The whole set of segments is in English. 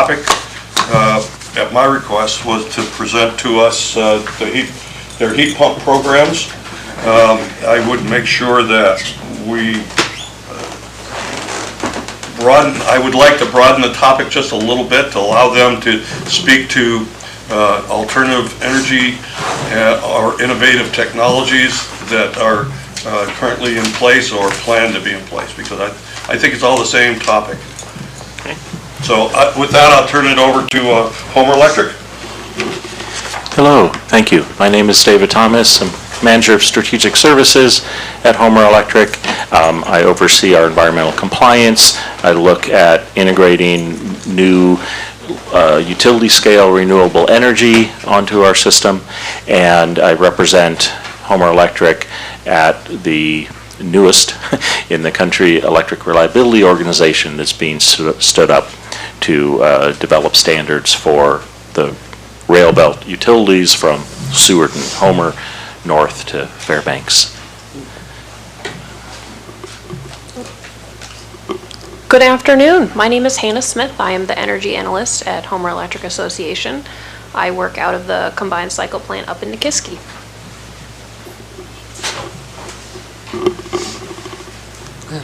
topic, at my request, was to present to us their heat pump programs. I would make sure that I would like to broaden the topic just a little bit to allow them to speak to alternative energy or innovative technologies that are currently in place or planned to be in place, because I think it's all the same topic. Okay. So with that, I'll turn it over to Homer Electric. Hello, thank you. My name is David Thomas. I'm Manager of Strategic Services at Homer Electric. I oversee our environmental compliance. I look at integrating new utility scale renewable energy onto our system, and I represent Homer Electric at the newest in the country electric reliability organization that's being stood up to develop standards for the rail belt utilities from Seward and Homer north to Fairbanks. Good afternoon. My name is Hannah Smith. I am the energy analyst at Homer Electric Association. I work out of the combined cycle plant up in Nikiski.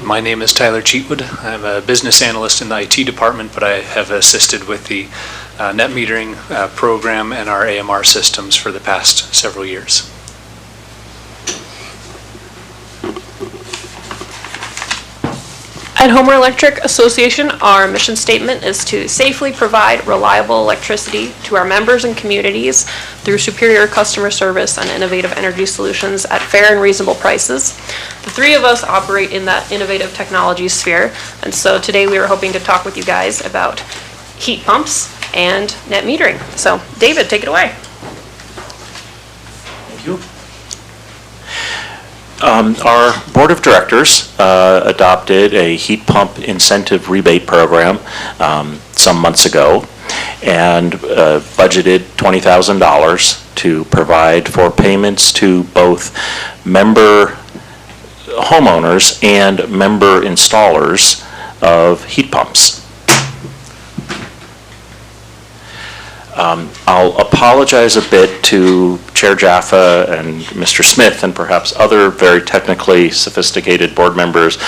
My name is Tyler Cheatwood. I'm a business analyst in the IT department, but I have assisted with the net metering program and our AMR systems for the past several years. At Homer Electric Association, our mission statement is to safely provide reliable electricity to our members and communities through superior customer service and innovative energy solutions at fair and reasonable prices. The three of us operate in that innovative technology sphere, and so today we were hoping to talk with you guys about heat pumps and net metering. So, David, take it away. Thank you. Our board of directors adopted a heat pump incentive rebate program some months ago, and budgeted $20,000 to provide for payments to both member homeowners and member installers of heat pumps. I'll apologize a bit to Chair Jaffa and Mr. Smith and perhaps other very technically sophisticated board members.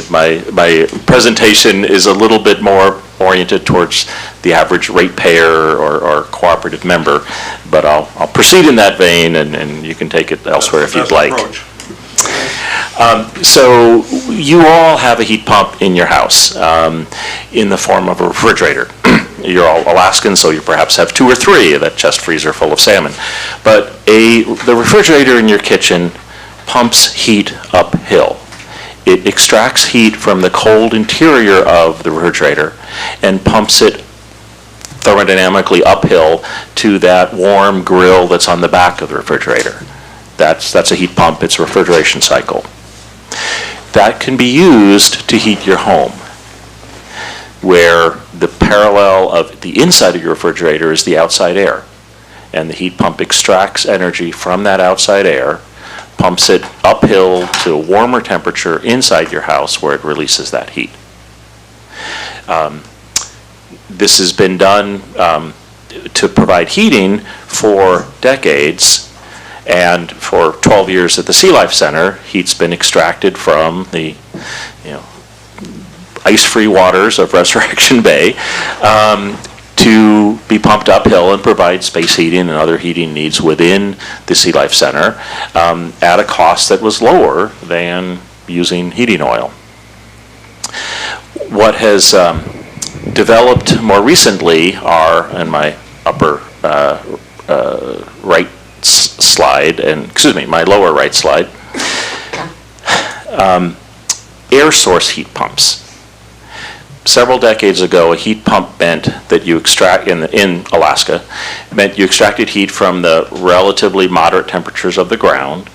My presentation is a little bit more oriented towards the average ratepayer or cooperative member, but I'll proceed in that vein, and you can take it elsewhere if you'd like. So you all have a heat pump in your house in the form of a refrigerator. You're all Alaskans, so you perhaps have 2 or 3 of that chest freezer full of salmon. But the refrigerator in your kitchen pumps heat uphill. It extracts heat from the cold interior of the refrigerator and pumps it thermodynamically uphill to that warm grill that's on the back of the refrigerator. That's a heat pump. It's a refrigeration cycle. That can be used to heat your home, where the parallel of the inside of your refrigerator is the outside air. And the heat pump extracts energy from that outside air, pumps it uphill to a warmer temperature inside your house where it releases that heat. This has been done to provide heating for decades, and for 12 years at the Sea Life Center, heat's been extracted from the ice-free waters of Resurrection Bay to be pumped uphill and provide space heating and other heating needs within the Sea Life Center at a cost that was lower than using heating oil. What has developed more recently are, in my upper right slide, and excuse me, my lower right slide, air source heat pumps. Several decades ago, a heat pump meant that you extract, in Alaska, meant you extracted heat from the relatively moderate temperatures of the ground,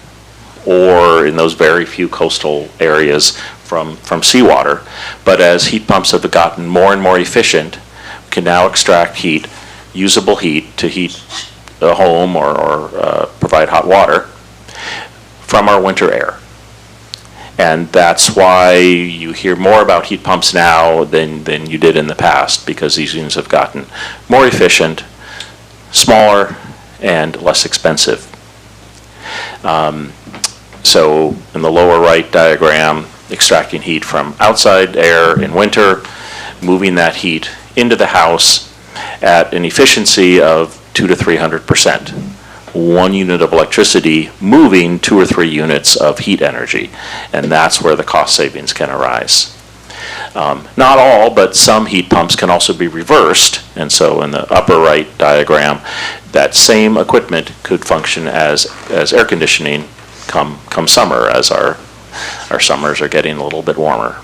or in those very few coastal areas from seawater. But as heat pumps have gotten more and more efficient, we can now extract heat, usable heat, to heat a home or provide hot water from our winter air. And that's why you hear more about heat pumps now than you did in the past, because these units have gotten more efficient, smaller, and less expensive. So in the lower right diagram, extracting heat from outside air in winter, moving that heat into the house at an efficiency of 200 to 300%. 1 unit of electricity moving 2 or 3 units of heat energy, and that's where the cost savings can arise. Not all, but some heat pumps can also be reversed, and so in the upper right diagram, that same equipment could function as air conditioning come summer, as our summers are getting a little bit warmer.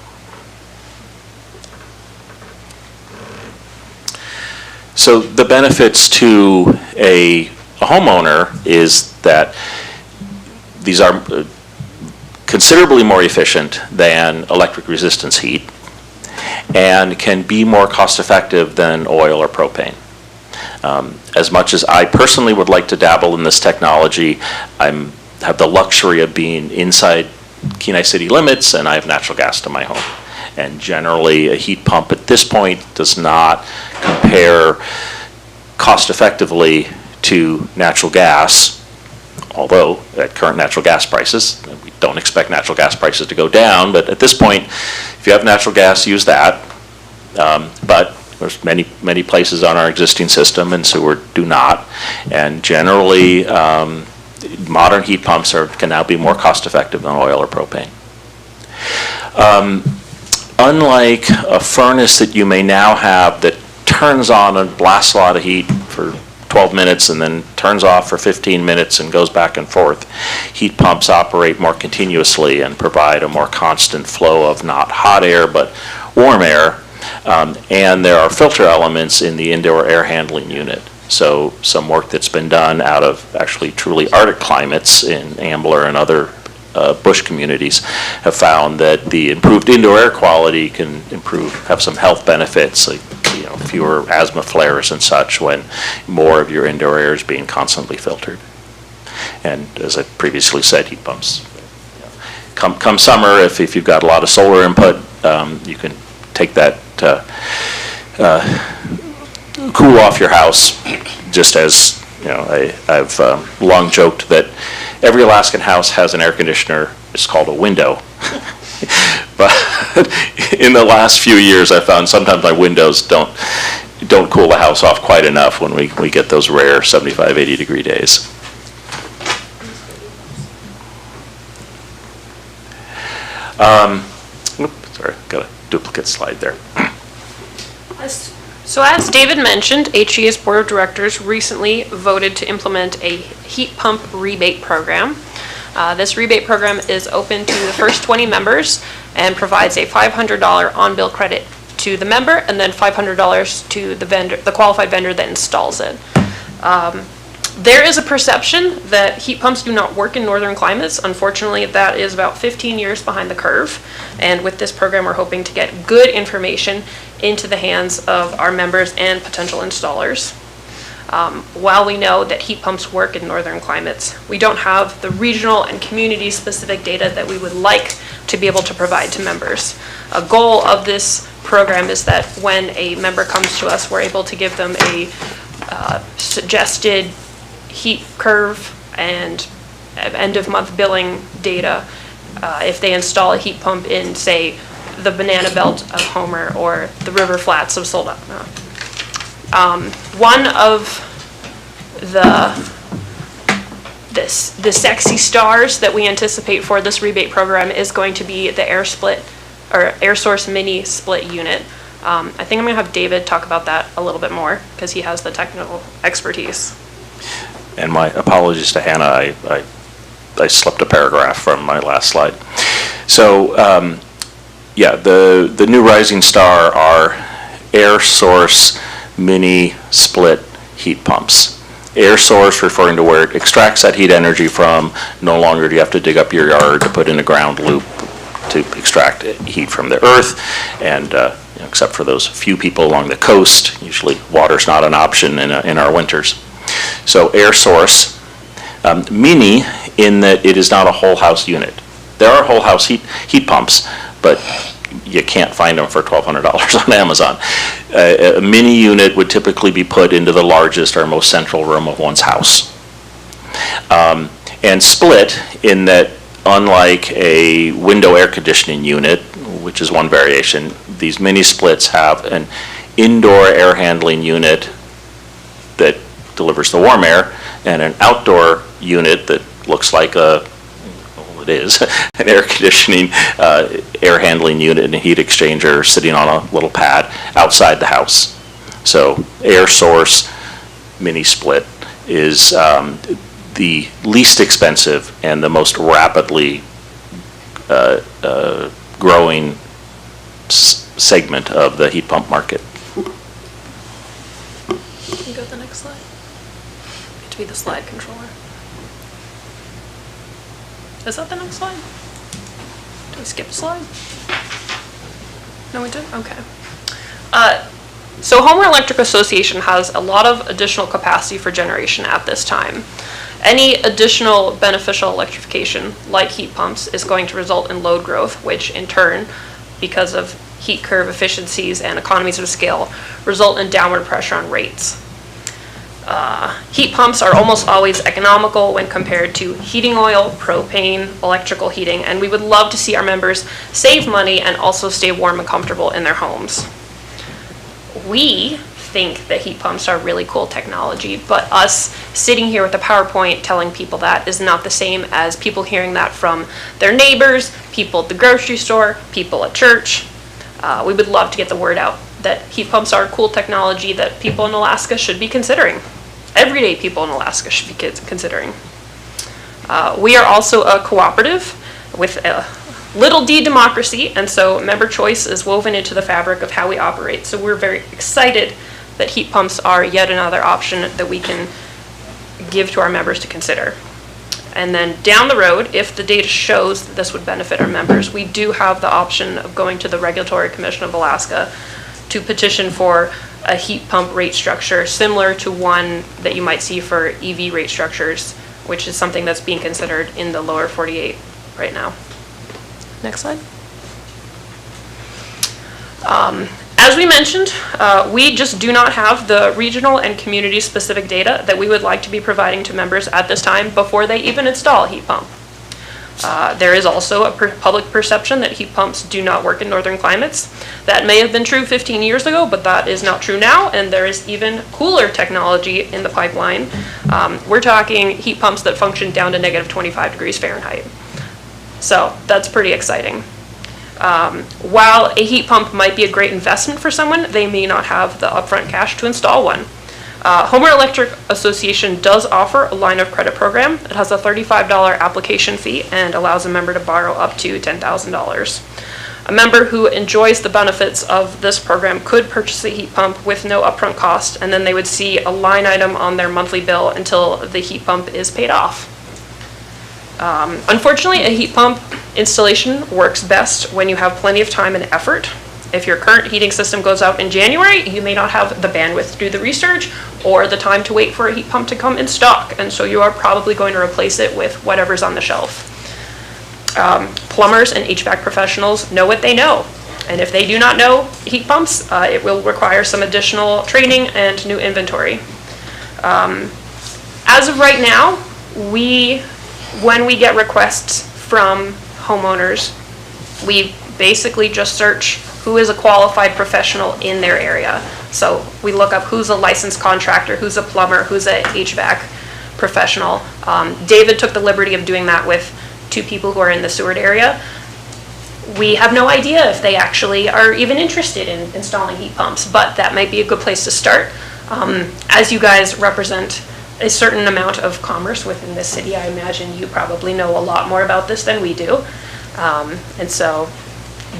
So the benefits to a homeowner is that these are considerably more efficient than electric resistance heat and can be more cost effective than oil or propane. As much as I personally would like to dabble in this technology, have the luxury of being inside Kenai city limits, and I have natural gas to my home. And generally, a heat pump at this point does not compare cost effectively to natural gas, although at current natural gas prices, we don't expect natural gas prices to go down, but at this point, if you have natural gas, use that. But there's many places on our existing system, and sewer do not. And generally, modern heat pumps can now be more cost effective than oil or propane. Unlike a furnace that you may now have that turns on and blasts a lot of heat for 12 minutes and then turns off for 15 minutes and goes back and forth, heat pumps operate more continuously and provide a more constant flow of not hot air but warm air. And there are filter elements in the indoor air handling unit. So some work that's been done out of actually truly Arctic climates in Ambler and other bush communities have found that the improved indoor air quality can have some health benefits, like fewer asthma flares and such when more of your indoor air is being constantly filtered. And as I previously said, heat pumps. Come summer, if you've got a lot of solar input, you can take that cool off your house, just as I've long joked that every Alaskan house has an air conditioner. It's called a window. But in the last few years, I found sometimes my windows don't cool the house off quite enough when we get those rare 75, 80 degree days. Sorry, got a duplicate slide there. So as David mentioned, HEA's Board of Directors recently voted to implement a heat pump rebate program. This rebate program is open to the first 20 members and provides a $500 on-bill credit to the member and then $500 to the qualified vendor that installs it. There is a perception that heat pumps do not work in northern climates. Unfortunately, that is about 15 years behind the curve. And with this program, we're hoping to get good information into the hands of our members and potential installers. While we know that heat pumps work in northern climates, we don't have the regional and community-specific data that we would like to be able to provide to members. A goal of this program is that when a member comes to us, we're able to give them a suggested heat curve and end-of-month billing data if they install a heat pump in, say, the Banana Belt of Homer or the River Flats of Soldotna. One of the sexy stars that we anticipate for this rebate program is going to be the Air Source Mini Split Unit. I think I'm going to have David talk about that a little bit more because he has the technical expertise. And my apologies to Hannah, I slipped a paragraph from my last slide. So yeah, the new rising star are Air Source Mini Split Heat Pumps. Air source referring to where it extracts that heat energy from. No longer do you have to dig up your yard to put in a ground loop to extract heat from the earth. And except for those few people along the coast, usually water's not an option in our winters. So air source, mini in that it is not a whole house unit. There are whole house heat pumps, but you can't find them for $1,200 on Amazon. A mini unit would typically be put into the largest or most central room of one's house. And split in that, unlike a window air conditioning unit, which is one variation, these mini splits have an indoor air handling unit that delivers the warm air and an outdoor unit that looks like an air conditioning, air handling unit and a heat exchanger sitting on a little pad outside the house. So air source mini split is the least expensive and the most rapidly growing segment of the heat pump market. Can you go to the next slide? Get to be the slide controller. Is that the next slide? Did we skip a slide? No, we did? Okay. So Homer Electric Association has a lot of additional capacity for generation at this time. Any additional beneficial electrification, like heat pumps, is going to result in load growth, which in turn, because of heat curve efficiencies and economies of scale, result in downward pressure on rates. Heat pumps are almost always economical when compared to heating oil, propane, electrical heating, and we would love to see our members save money and also stay warm and comfortable in their homes. We think that heat pumps are really cool technology, but us sitting here with a PowerPoint telling people that is not the same as people hearing that from their neighbors, people at the grocery store, people at church. We would love to get the word out that heat pumps are cool technology that people in Alaska should be considering. Everyday people in Alaska should be considering. We are also a cooperative with a little d democracy, and so member choice is woven into the fabric of how we operate. So we're very excited that heat pumps are yet another option that we can give to our members to consider. And then down the road, if the data shows that this would benefit our members, we do have the option of going to the Regulatory Commission of Alaska to petition for a heat pump rate structure similar to one that you might see for EV rate structures, which is something that's being considered in the lower 48 right now. Next slide. As we mentioned, we just do not have the regional and community-specific data that we would like to be providing to members at this time before they even install a heat pump. There is also a public perception that heat pumps do not work in northern climates. That may have been true 15 years ago, but that is not true now, and there is even cooler technology in the pipeline. We're talking heat pumps that function down to negative 25 degrees Fahrenheit. So that's pretty exciting. While a heat pump might be a great investment for someone, they may not have the upfront cash to install one. Homer Electric Association does offer a line of credit program. It has a $35 application fee and allows a member to borrow up to $10,000. A member who enjoys the benefits of this program could purchase a heat pump with no upfront cost, and then they would see a line item on their monthly bill until the heat pump is paid off. Unfortunately, a heat pump installation works best when you have plenty of time and effort. If your current heating system goes out in January, you may not have the bandwidth to do the research or the time to wait for a heat pump to come in stock, and so you are probably going to replace it with whatever's on the shelf. Plumbers and HVAC professionals know what they know, and if they do not know heat pumps, it will require some additional training and new inventory. As of right now, when we get requests from homeowners, we basically just search who is a qualified professional in their area. So we look up who's a licensed contractor, who's a plumber, who's a HVAC professional. David took the liberty of doing that with 2 people who are in the Seward area. We have no idea if they actually are even interested in installing heat pumps, but that might be a good place to start. As you guys represent a certain amount of commerce within this city, I imagine you probably know a lot more about this than we do. And so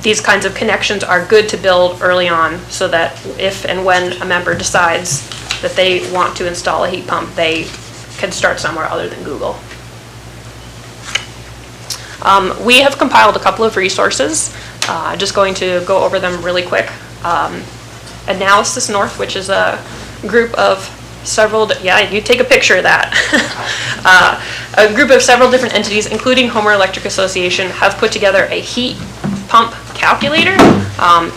these kinds of connections are good to build early on so that if and when a member decides that they want to install a heat pump, they can start somewhere other than Google. We have compiled a couple of resources. I'm just going to go over them really quick. Analysis North, which is a group of you take a picture of that. A group of several different entities, including Homer Electric Association, have put together a heat pump calculator.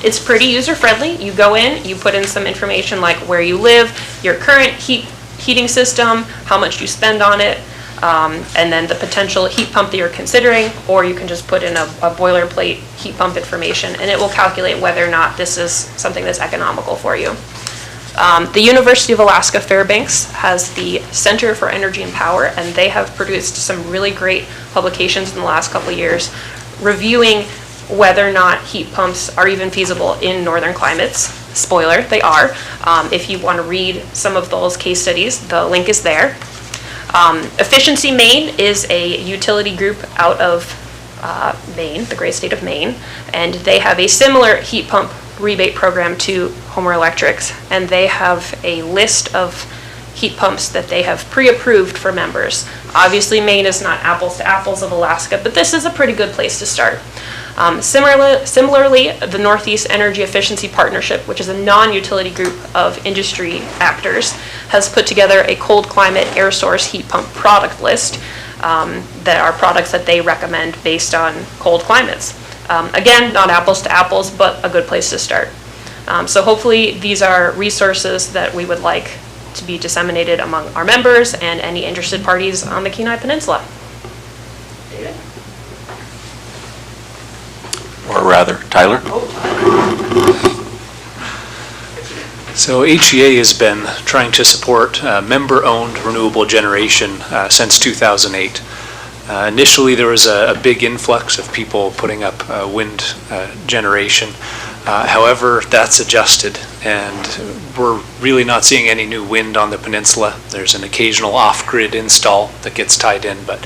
It's pretty user-friendly. You go in, you put in some information like where you live, your current heating system, how much you spend on it, and then the potential heat pump that you're considering, or you can just put in a boilerplate heat pump information, and it will calculate whether or not this is something that's economical for you. The University of Alaska Fairbanks has the Center for Energy and Power, and they have produced some really great publications in the last couple of years reviewing whether or not heat pumps are even feasible in northern climates. Spoiler, they are. If you want to read some of those case studies, the link is there. Efficiency Maine is a utility group out of Maine, the great state of Maine, and they have a similar heat pump rebate program to Homer Electric's, and they have a list of heat pumps that they have pre-approved for members. Obviously, Maine is not apples to apples of Alaska, but this is a pretty good place to start. Similarly, the Northeast Energy Efficiency Partnership, which is a non-utility group of industry actors, has put together a cold climate air source heat pump product list that are products that they recommend based on cold climates. Again, not apples to apples, but a good place to start. So hopefully these are resources that we would like to be disseminated among our members and any interested parties on the Kenai Peninsula. David? Or rather, Tyler? So HEA has been trying to support member-owned renewable generation since 2008. Initially, there was a big influx of people putting up wind generation. However, that's adjusted, and we're really not seeing any new wind on the peninsula. There's an occasional off-grid install that gets tied in, but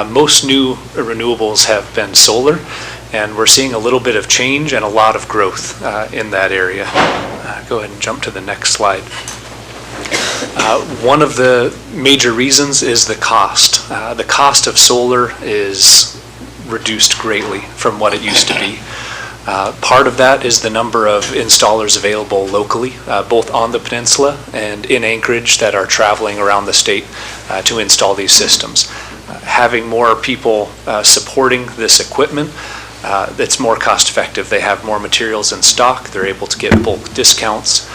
most new renewables have been solar, and we're seeing a little bit of change and a lot of growth in that area. Go ahead and jump to the next slide. One of the major reasons is the cost. The cost of solar is reduced greatly from what it used to be. Part of that is the number of installers available locally, both on the peninsula and in Anchorage, that are traveling around the state to install these systems. Having more people supporting this equipment, it's more cost effective. They have more materials in stock, they're able to get bulk discounts.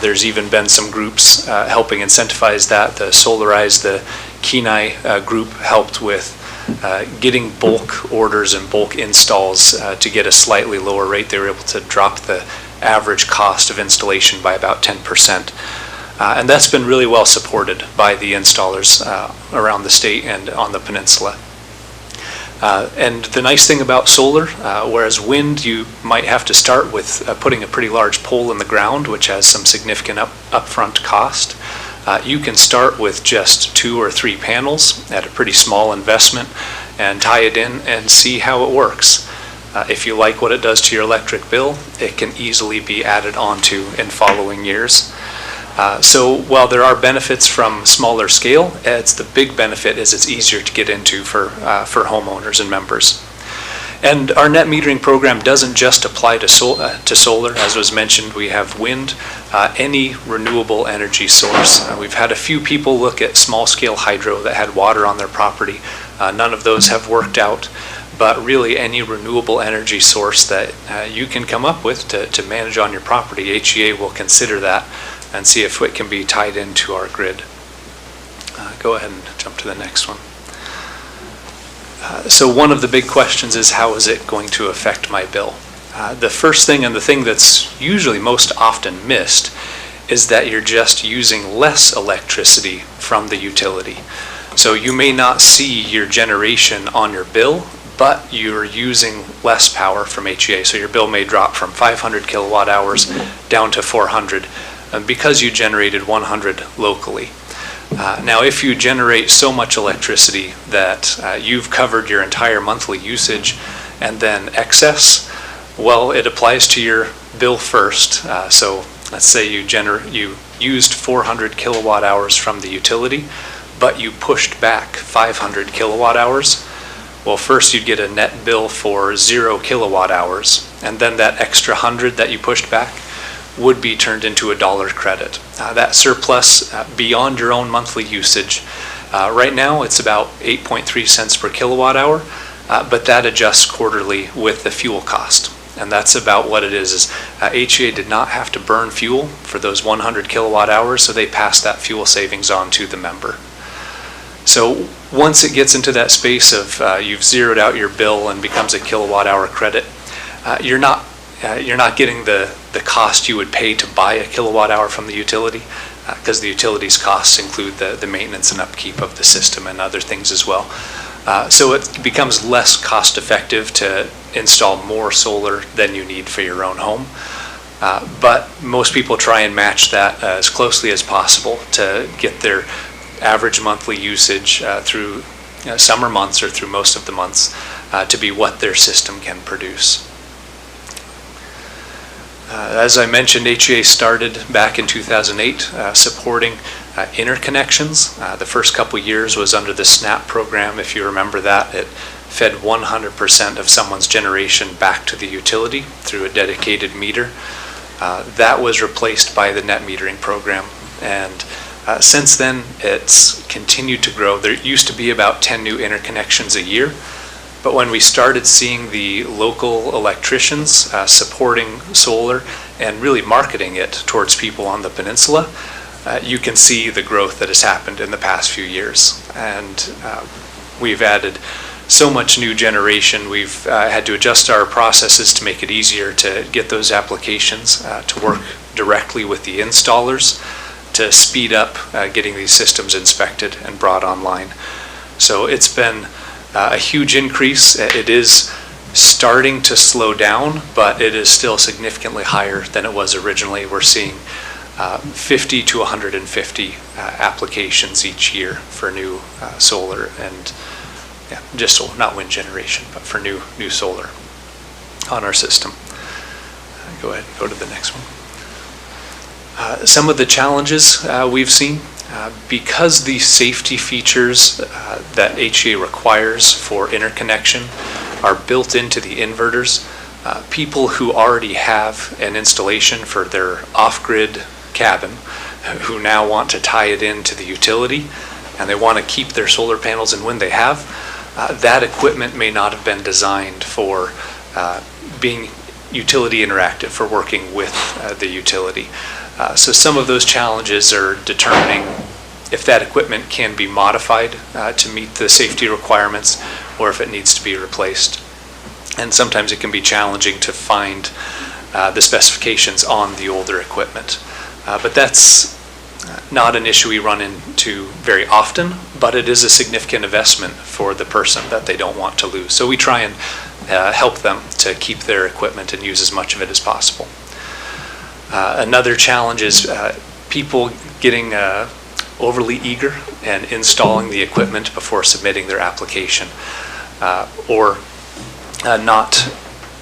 There's even been some groups helping incentivize that. The Solarize, the Kenai group helped with getting bulk orders and bulk installs to get a slightly lower rate. They were able to drop the average cost of installation by about 10%. And that's been really well supported by the installers around the state and on the peninsula. And the nice thing about solar, whereas wind, you might have to start with putting a pretty large pole in the ground, which has some significant upfront cost. You can start with just 2 or 3 panels at a pretty small investment and tie it in and see how it works. If you like what it does to your electric bill, it can easily be added onto in following years. So while there are benefits from smaller scale, the big benefit is it's easier to get into for homeowners and members. And our net metering program doesn't just apply to solar. As was mentioned, we have wind, any renewable energy source. We've had a few people look at small scale hydro that had water on their property. None of those have worked out, but really any renewable energy source that you can come up with to manage on your property, HEA will consider that and see if it can be tied into our grid. Go ahead and jump to the next one. So one of the big questions is, how is it going to affect my bill? The first thing, and the thing that's usually most often missed, is that you're just using less electricity from the utility. So you may not see your generation on your bill, but you're using less power from HEA. So your bill may drop from 500 kilowatt hours down to 400 because you generated 100 locally. Now, if you generate so much electricity that you've covered your entire monthly usage and then excess, well, it applies to your bill first. So let's say you used 400 kilowatt hours from the utility, but you pushed back 500 kilowatt hours. Well, first you'd get a net bill for 0 kilowatt hours, and then that extra 100 that you pushed back would be turned into a dollar credit. That surplus, beyond your own monthly usage, right now it's about 8.3 cents per kilowatt hour, but that adjusts quarterly with the fuel cost. And that's about what it is HEA did not have to burn fuel for those 100 kilowatt hours, so they passed that fuel savings on to the member. So once it gets into that space of you've zeroed out your bill and becomes a kilowatt hour credit, you're not getting the cost you would pay to buy a kilowatt hour from the utility, because the utility's costs include the maintenance and upkeep of the system and other things as well. So it becomes less cost effective to install more solar than you need for your own home. But most people try and match that as closely as possible to get their average monthly usage through summer months or through most of the months to be what their system can produce. As I mentioned, HEA started back in 2008 supporting interconnections. The first couple years was under the SNAP program. If you remember that, it fed 100% of someone's generation back to the utility through a dedicated meter. That was replaced by the net metering program, and since then it's continued to grow. There used to be about 10 new interconnections a year, but when we started seeing the local electricians supporting solar and really marketing it towards people on the peninsula, you can see the growth that has happened in the past few years. And we've added so much new generation. We've had to adjust our processes to make it easier to get those applications to work directly with the installers to speed up getting these systems inspected and brought online. So it's been a huge increase. It is starting to slow down, but it is still significantly higher than it was originally. We're seeing 50 to 150 applications each year for new solar and just solar, not wind generation, but for new solar on our system. Go ahead, go to the next one. Some of the challenges we've seen, because the safety features that HEA requires for interconnection are built into the inverters, people who already have an installation for their off-grid cabin, who now want to tie it into the utility, and they want to keep their solar panels in wind they have, that equipment may not have been designed for being utility interactive, for working with the utility. So some of those challenges are determining if that equipment can be modified to meet the safety requirements or if it needs to be replaced. And sometimes it can be challenging to find the specifications on the older equipment. But that's not an issue we run into very often, but it is a significant investment for the person that they don't want to lose. So we try and help them to keep their equipment and use as much of it as possible. Another challenge is people getting overly eager and installing the equipment before submitting their application, or not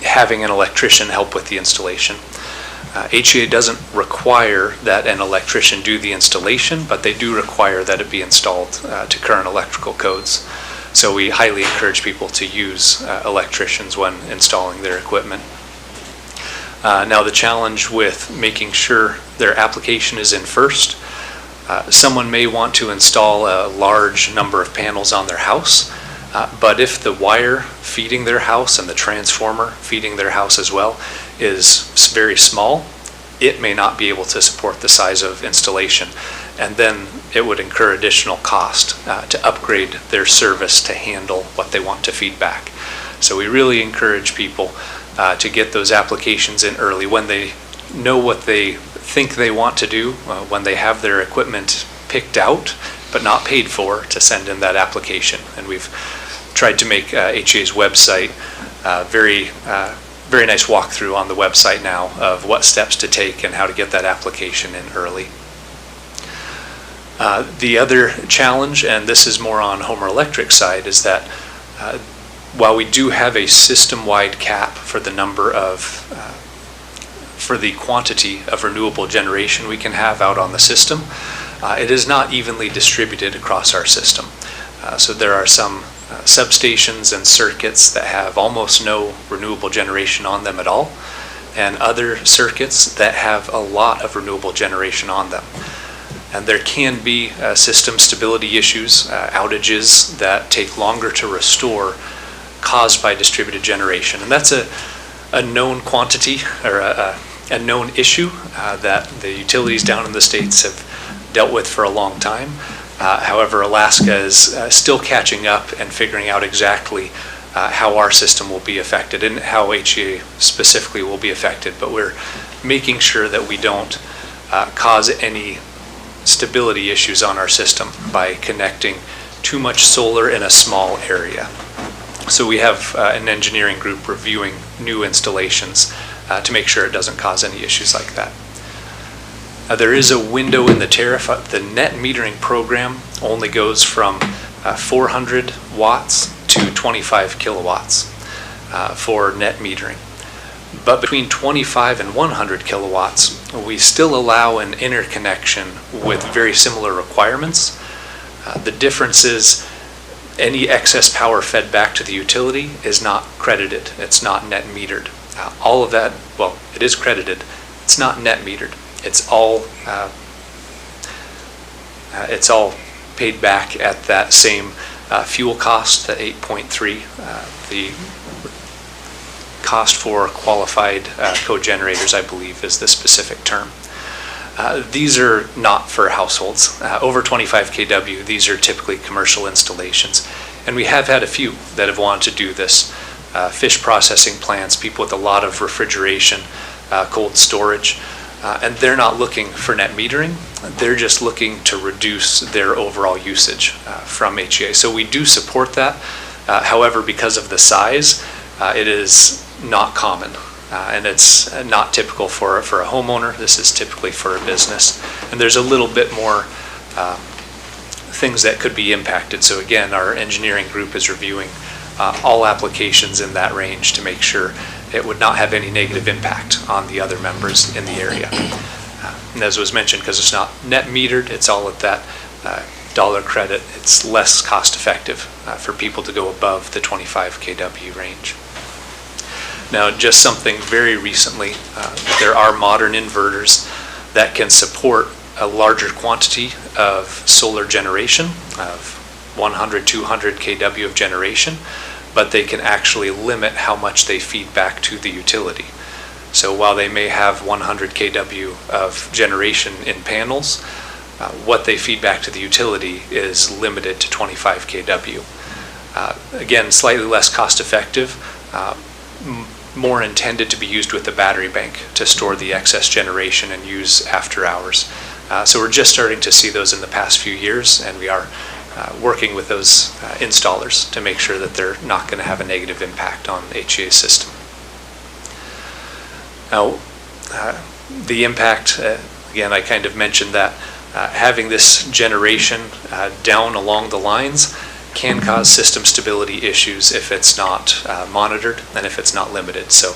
having an electrician help with the installation. HEA doesn't require that an electrician do the installation, but they do require that it be installed to current electrical codes. So we highly encourage people to use electricians when installing their equipment. Now the challenge with making sure their application is in first, someone may want to install a large number of panels on their house, but if the wire feeding their house and the transformer feeding their house as well is very small, it may not be able to support the size of installation, and then it would incur additional cost to upgrade their service to handle what they want to feed back. So we really encourage people to get those applications in early when they know what they think they want to do, when they have their equipment picked out but not paid for, to send in that application. And we've tried to make HEA's website very nice walkthrough on the website now of what steps to take and how to get that application in early. The other challenge, and this is more on Homer Electric side, is that while we do have a system-wide cap for the number of, for the quantity of renewable generation we can have out on the system, it is not evenly distributed across our system. So there are some substations and circuits that have almost no renewable generation on them at all, and other circuits that have a lot of renewable generation on them. And there can be system stability issues, outages that take longer to restore caused by distributed generation. And that's a known quantity, or a known issue that the utilities down in the States have dealt with for a long time. However, Alaska is still catching up and figuring out exactly how our system will be affected and how HEA specifically will be affected. But we're making sure that we don't cause any stability issues on our system by connecting too much solar in a small area. So we have an engineering group reviewing new installations to make sure it doesn't cause any issues like that. There is a window in the tariff. The net metering program only goes from 400 watts to 25 kilowatts for net metering. But between 25 and 100 kilowatts, we still allow an interconnection with very similar requirements. The difference is any excess power fed back to the utility is not credited. It's not net metered. All of that, well, it is credited. It's not net metered. It's all paid back at that same fuel cost, the 8.3, the cost for qualified co-generators, I believe, is the specific term. These are not for households. Over 25 kW, these are typically commercial installations. And we have had a few that have wanted to do this. Fish processing plants, people with a lot of refrigeration, cold storage, and they're not looking for net metering. They're just looking to reduce their overall usage from HEA. So we do support that. However, because of the size, it is not common. And it's not typical for a homeowner. This is typically for a business. And there's a little bit more things that could be impacted. So again, our engineering group is reviewing all applications in that range to make sure it would not have any negative impact on the other members in the area. And as was mentioned, because it's not net metered, it's all at that dollar credit, it's less cost effective for people to go above the 25 kW range. Now, just something very recently, there are modern inverters that can support a larger quantity of solar generation, of 100, 200 kW of generation, but they can actually limit how much they feed back to the utility. So while they may have 100 kW of generation in panels, what they feed back to the utility is limited to 25 kW. Again, slightly less cost effective, more intended to be used with the battery bank to store the excess generation and use after hours. So we're just starting to see those in the past few years, and we are working with those installers to make sure that they're not going to have a negative impact on HEA's system. Now, the impact, again, I kind of mentioned that having this generation down along the lines can cause system stability issues if it's not monitored and if it's not limited. So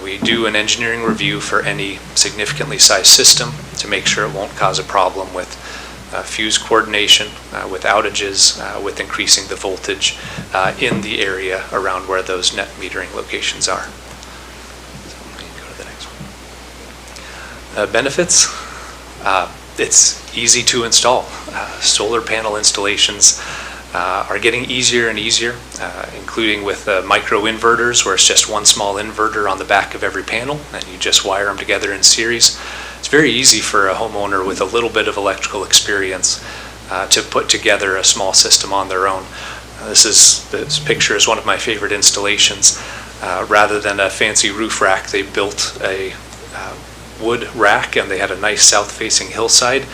we do an engineering review for any significantly sized system to make sure it won't cause a problem with fuse coordination, with outages, with increasing the voltage in the area around where those net metering locations are. So let me go to the next one. Benefits, it's easy to install. Solar panel installations are getting easier and easier, including with micro inverters, where it's just one small inverter on the back of every panel and you just wire them together in series. It's very easy for a homeowner with a little bit of electrical experience to put together a small system on their own. This picture is one of my favorite installations. Rather than a fancy roof rack, they built a wood rack, and they had a nice south-facing hillside.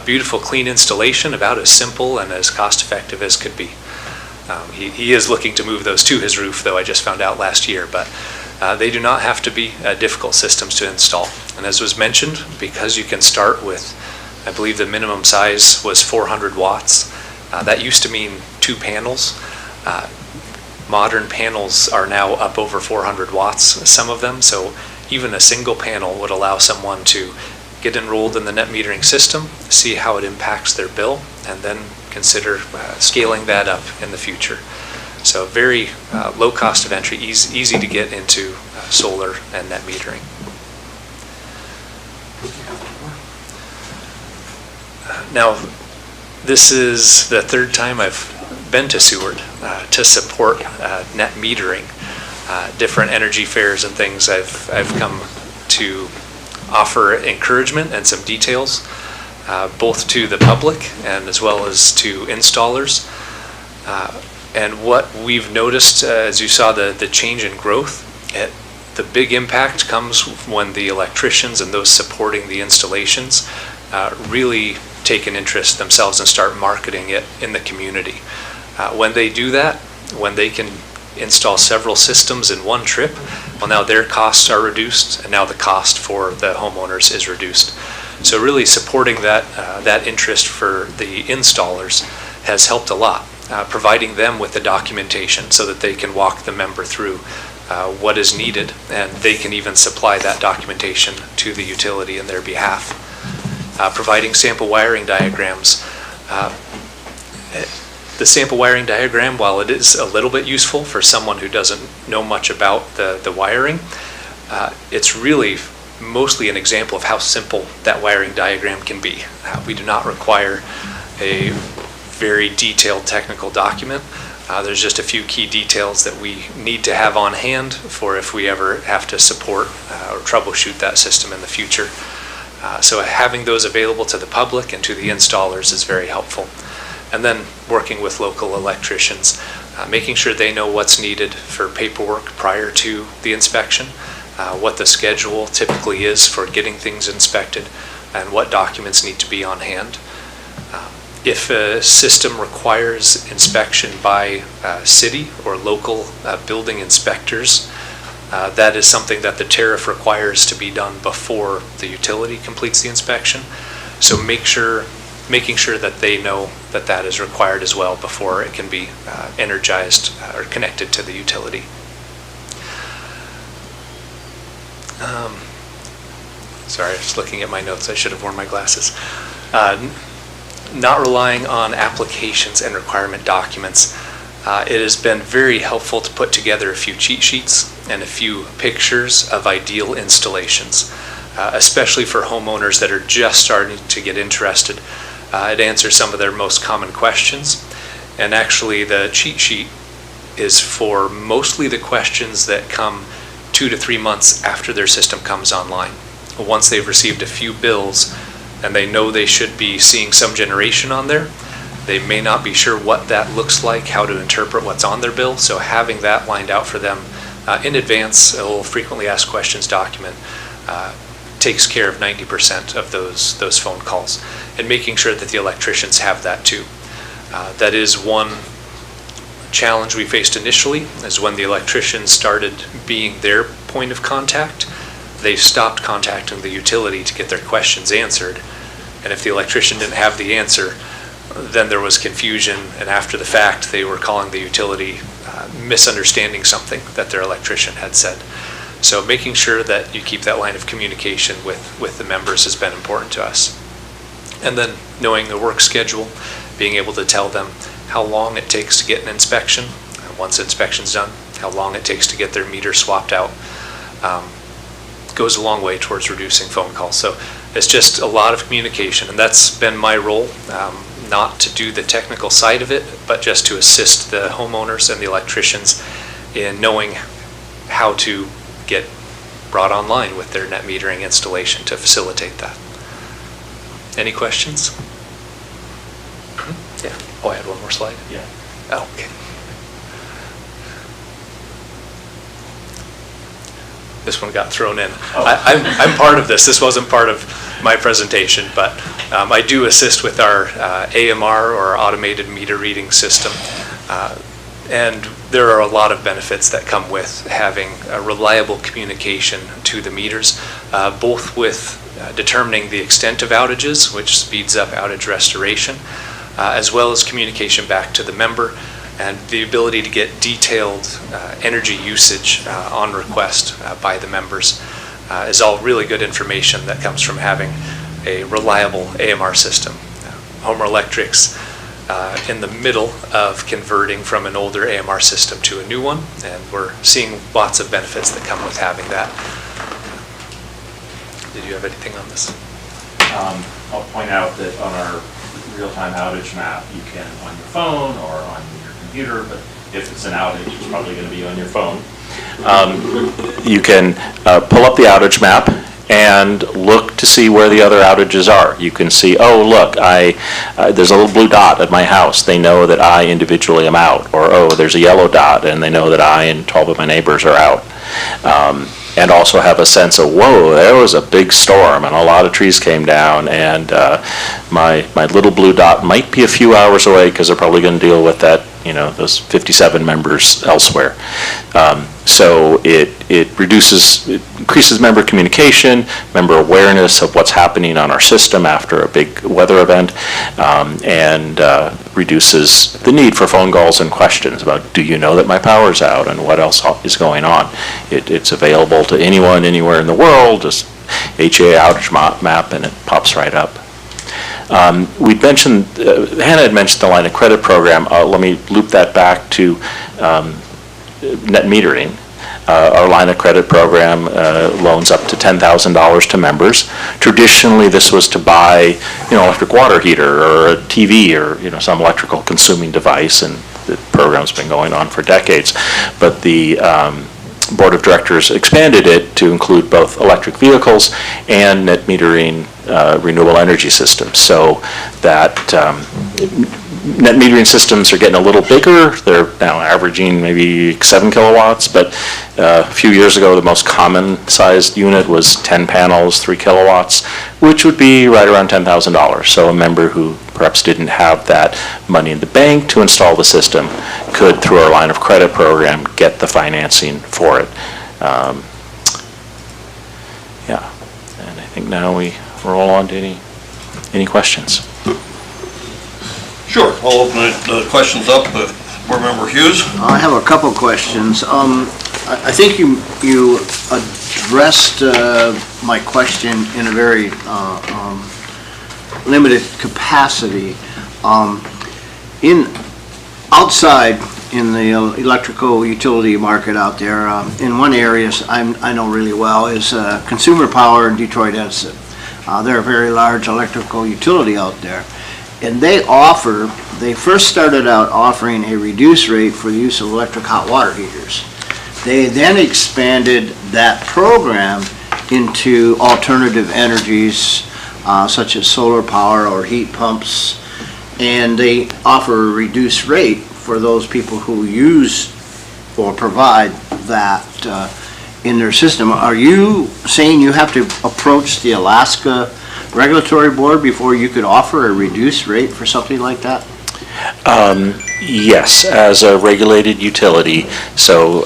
Beautiful, clean installation, about as simple and as cost-effective as could be. He is looking to move those to his roof, though I just found out last year, but they do not have to be difficult systems to install. And as was mentioned, because you can start with, I believe the minimum size was 400 watts, that used to mean 2 panels. Modern panels are now up over 400 watts, some of them, so even a single panel would allow someone to get enrolled in the net metering system, see how it impacts their bill, and then consider scaling that up in the future. So very low cost of entry, easy to get into solar and net metering. Now, this is the third time I've been to Seward to support net metering. Different energy fairs and things I've come to offer encouragement and some details, both to the public and as well as to installers. And what we've noticed, as you saw the change in growth, the big impact comes when the electricians and those supporting the installations really take an interest themselves and start marketing it in the community. When they do that, when they can install several systems in one trip, well, now their costs are reduced, and now the cost for the homeowners is reduced. So really supporting that interest for the installers has helped a lot, providing them with the documentation so that they can walk the member through what is needed, and they can even supply that documentation to the utility in their behalf. Providing sample wiring diagrams. The sample wiring diagram, while it is a little bit useful for someone who doesn't know much about the wiring, it's really mostly an example of how simple that wiring diagram can be. We do not require a very detailed technical document. There's just a few key details that we need to have on hand for if we ever have to support or troubleshoot that system in the future. So having those available to the public and to the installers is very helpful. And then working with local electricians, making sure they know what's needed for paperwork prior to the inspection, what the schedule typically is for getting things inspected, and what documents need to be on hand. If a system requires inspection by city or local building inspectors, that is something that the tariff requires to be done before the utility completes the inspection. So making sure that they know that that is required as well before it can be energized or connected to the utility. Sorry, I was looking at my notes. I should have worn my glasses. Not relying on applications and requirement documents. It has been very helpful to put together a few cheat sheets and a few pictures of ideal installations, especially for homeowners that are just starting to get interested. It answers some of their most common questions, and actually the cheat sheet is for mostly the questions that come 2 to 3 months after their system comes online. Once they've received a few bills and they know they should be seeing some generation on there, they may not be sure what that looks like, how to interpret what's on their bill, so having that lined out for them in advance, a little frequently asked questions document, takes care of 90% of those phone calls, and making sure that the electricians have that too. That is one challenge we faced initially, is when the electricians started being their point of contact, they stopped contacting the utility to get their questions answered, and if the electrician didn't have the answer, then there was confusion, and after the fact they were calling the utility misunderstanding something that their electrician had said. So making sure that you keep that line of communication with the members has been important to us. And then knowing the work schedule, being able to tell them how long it takes to get an inspection, once the inspection's done, how long it takes to get their meter swapped out, goes a long way towards reducing phone calls. So it's just a lot of communication, and that's been my role, not to do the technical side of it, but just to assist the homeowners and the electricians in knowing how to get brought online with their net metering installation to facilitate that. Any questions? Yeah. Oh, I had one more slide. Yeah. Oh, okay. This one got thrown in. Oh. I'm part of this. This wasn't part of my presentation, but I do assist with our AMR, or automated meter reading system. And there are a lot of benefits that come with having a reliable communication to the meters, both with determining the extent of outages, which speeds up outage restoration, as well as communication back to the member, and the ability to get detailed energy usage on request by the members is all really good information that comes from having a reliable AMR system. Homer Electric's in the middle of converting from an older AMR system to a new one, and we're seeing lots of benefits that come with having that. Did you have anything on this? I'll point out that on our real-time outage map, you can on your phone or on your computer, but if it's an outage, it's probably going to be on your phone. You can pull up the outage map and look to see where the other outages are. You can see, oh, look, there's a little blue dot at my house. They know that I individually am out. Or, oh, there's a yellow dot, and they know that I and 12 of my neighbors are out. And also have a sense of, whoa, there was a big storm, and a lot of trees came down, and my little blue dot might be a few hours away because they're probably going to deal with that, those 57 members elsewhere. So it increases member communication, member awareness of what's happening on our system after a big weather event, and reduces the need for phone calls and questions about, do you know that my power's out and what else is going on? It's available to anyone, anywhere in the world, just HA outage map, and it pops right up. We mentioned, Hannah had mentioned the line of credit program. Let me loop that back to net metering. Our line of credit program loans up to $10,000 to members. Traditionally, this was to buy, electric water heater or a TV or, some electrical consuming device, and the program's been going on for decades. But the Board of Directors expanded it to include both electric vehicles and net metering renewable energy systems, so that net metering systems are getting a little bigger. They're now averaging maybe 7 kilowatts, but a few years ago the most common sized unit was 10 panels, 3 kilowatts, which would be right around $10,000. So a member who perhaps didn't have that money in the bank to install the system could, through our line of credit program, get the financing for it. Yeah, and I think now we roll on to any questions. Sure, I'll open the questions up. Board Member Hughes? I have a couple questions. I think you addressed my question in a very limited capacity. Outside in the electrical utility market out there, in one area I know really well is Consumer Power in Detroit Edison. They're a very large electrical utility out there. And they first started out offering a reduced rate for the use of electric hot water heaters. They then expanded that program into alternative energies such as solar power or heat pumps, and they offer a reduced rate for those people who use or provide that in their system. Are you saying you have to approach the Alaska Regulatory Board before you could offer a reduced rate for something like that? Yes, as a regulated utility. So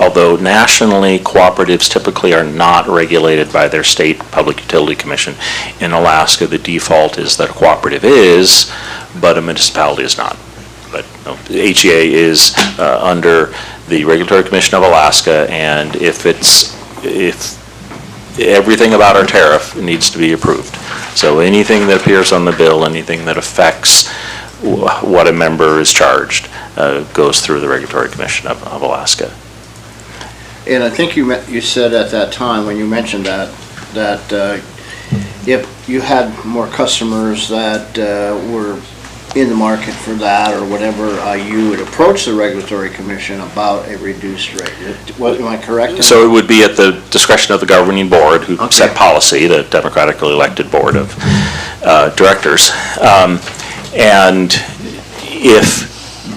although nationally cooperatives typically are not regulated by their state public utility commission, in Alaska the default is that a cooperative is, but a municipality is not. But the HEA is under the Regulatory Commission of Alaska, and if everything about our tariff needs to be approved. So anything that appears on the bill, anything that affects what a member is charged, goes through the Regulatory Commission of Alaska. And I think you said at that time when you mentioned that if you had more customers that were in the market for that or whatever, you would approach the Regulatory Commission about a reduced rate. Am I correct? So it would be at the discretion of the governing board who set policy, the democratically elected board of directors. And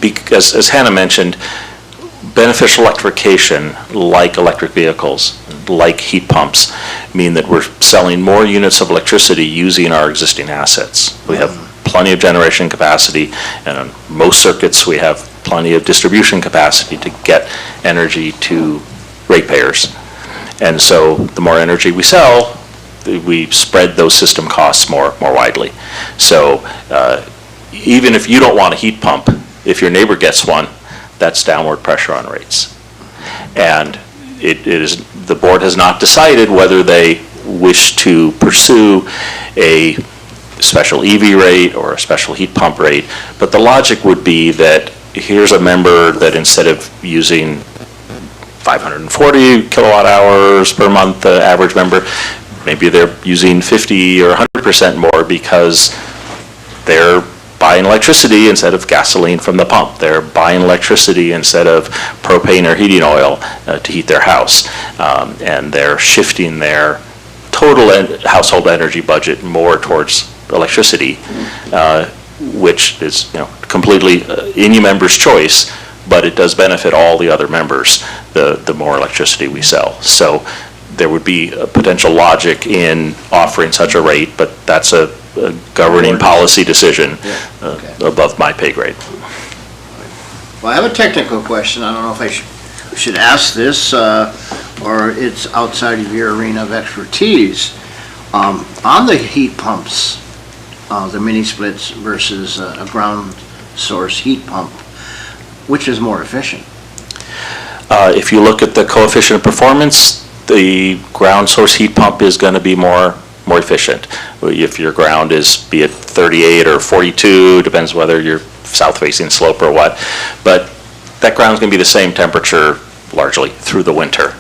because, as Hannah mentioned, beneficial electrification, like electric vehicles, like heat pumps, mean that we're selling more units of electricity using our existing assets. We have plenty of generation capacity, and on most circuits we have plenty of distribution capacity to get energy to ratepayers. And so the more energy we sell, we spread those system costs more widely. So even if you don't want a heat pump, if your neighbor gets one, that's downward pressure on rates. And the board has not decided whether they wish to pursue a special EV rate or a special heat pump rate, but the logic would be that here's a member that instead of using 540 kilowatt hours per month, the average member, maybe they're using 50 or 100% more because they're buying electricity instead of gasoline from the pump. They're buying electricity instead of propane or heating oil to heat their house. And they're shifting their total household energy budget more towards electricity, which is completely any member's choice, but it does benefit all the other members, the more electricity we sell. So there would be a potential logic in offering such a rate, but that's a governing policy decision above my pay grade. Well, I have a technical question. I don't know if I should ask this, or it's outside of your arena of expertise. On the heat pumps, the mini splits versus a ground source heat pump, which is more efficient? If you look at the coefficient of performance, the ground source heat pump is going to be more efficient. If your ground is, be it 38 or 42, depends whether you're south-facing slope or what, but that ground's going to be the same temperature largely through the winter,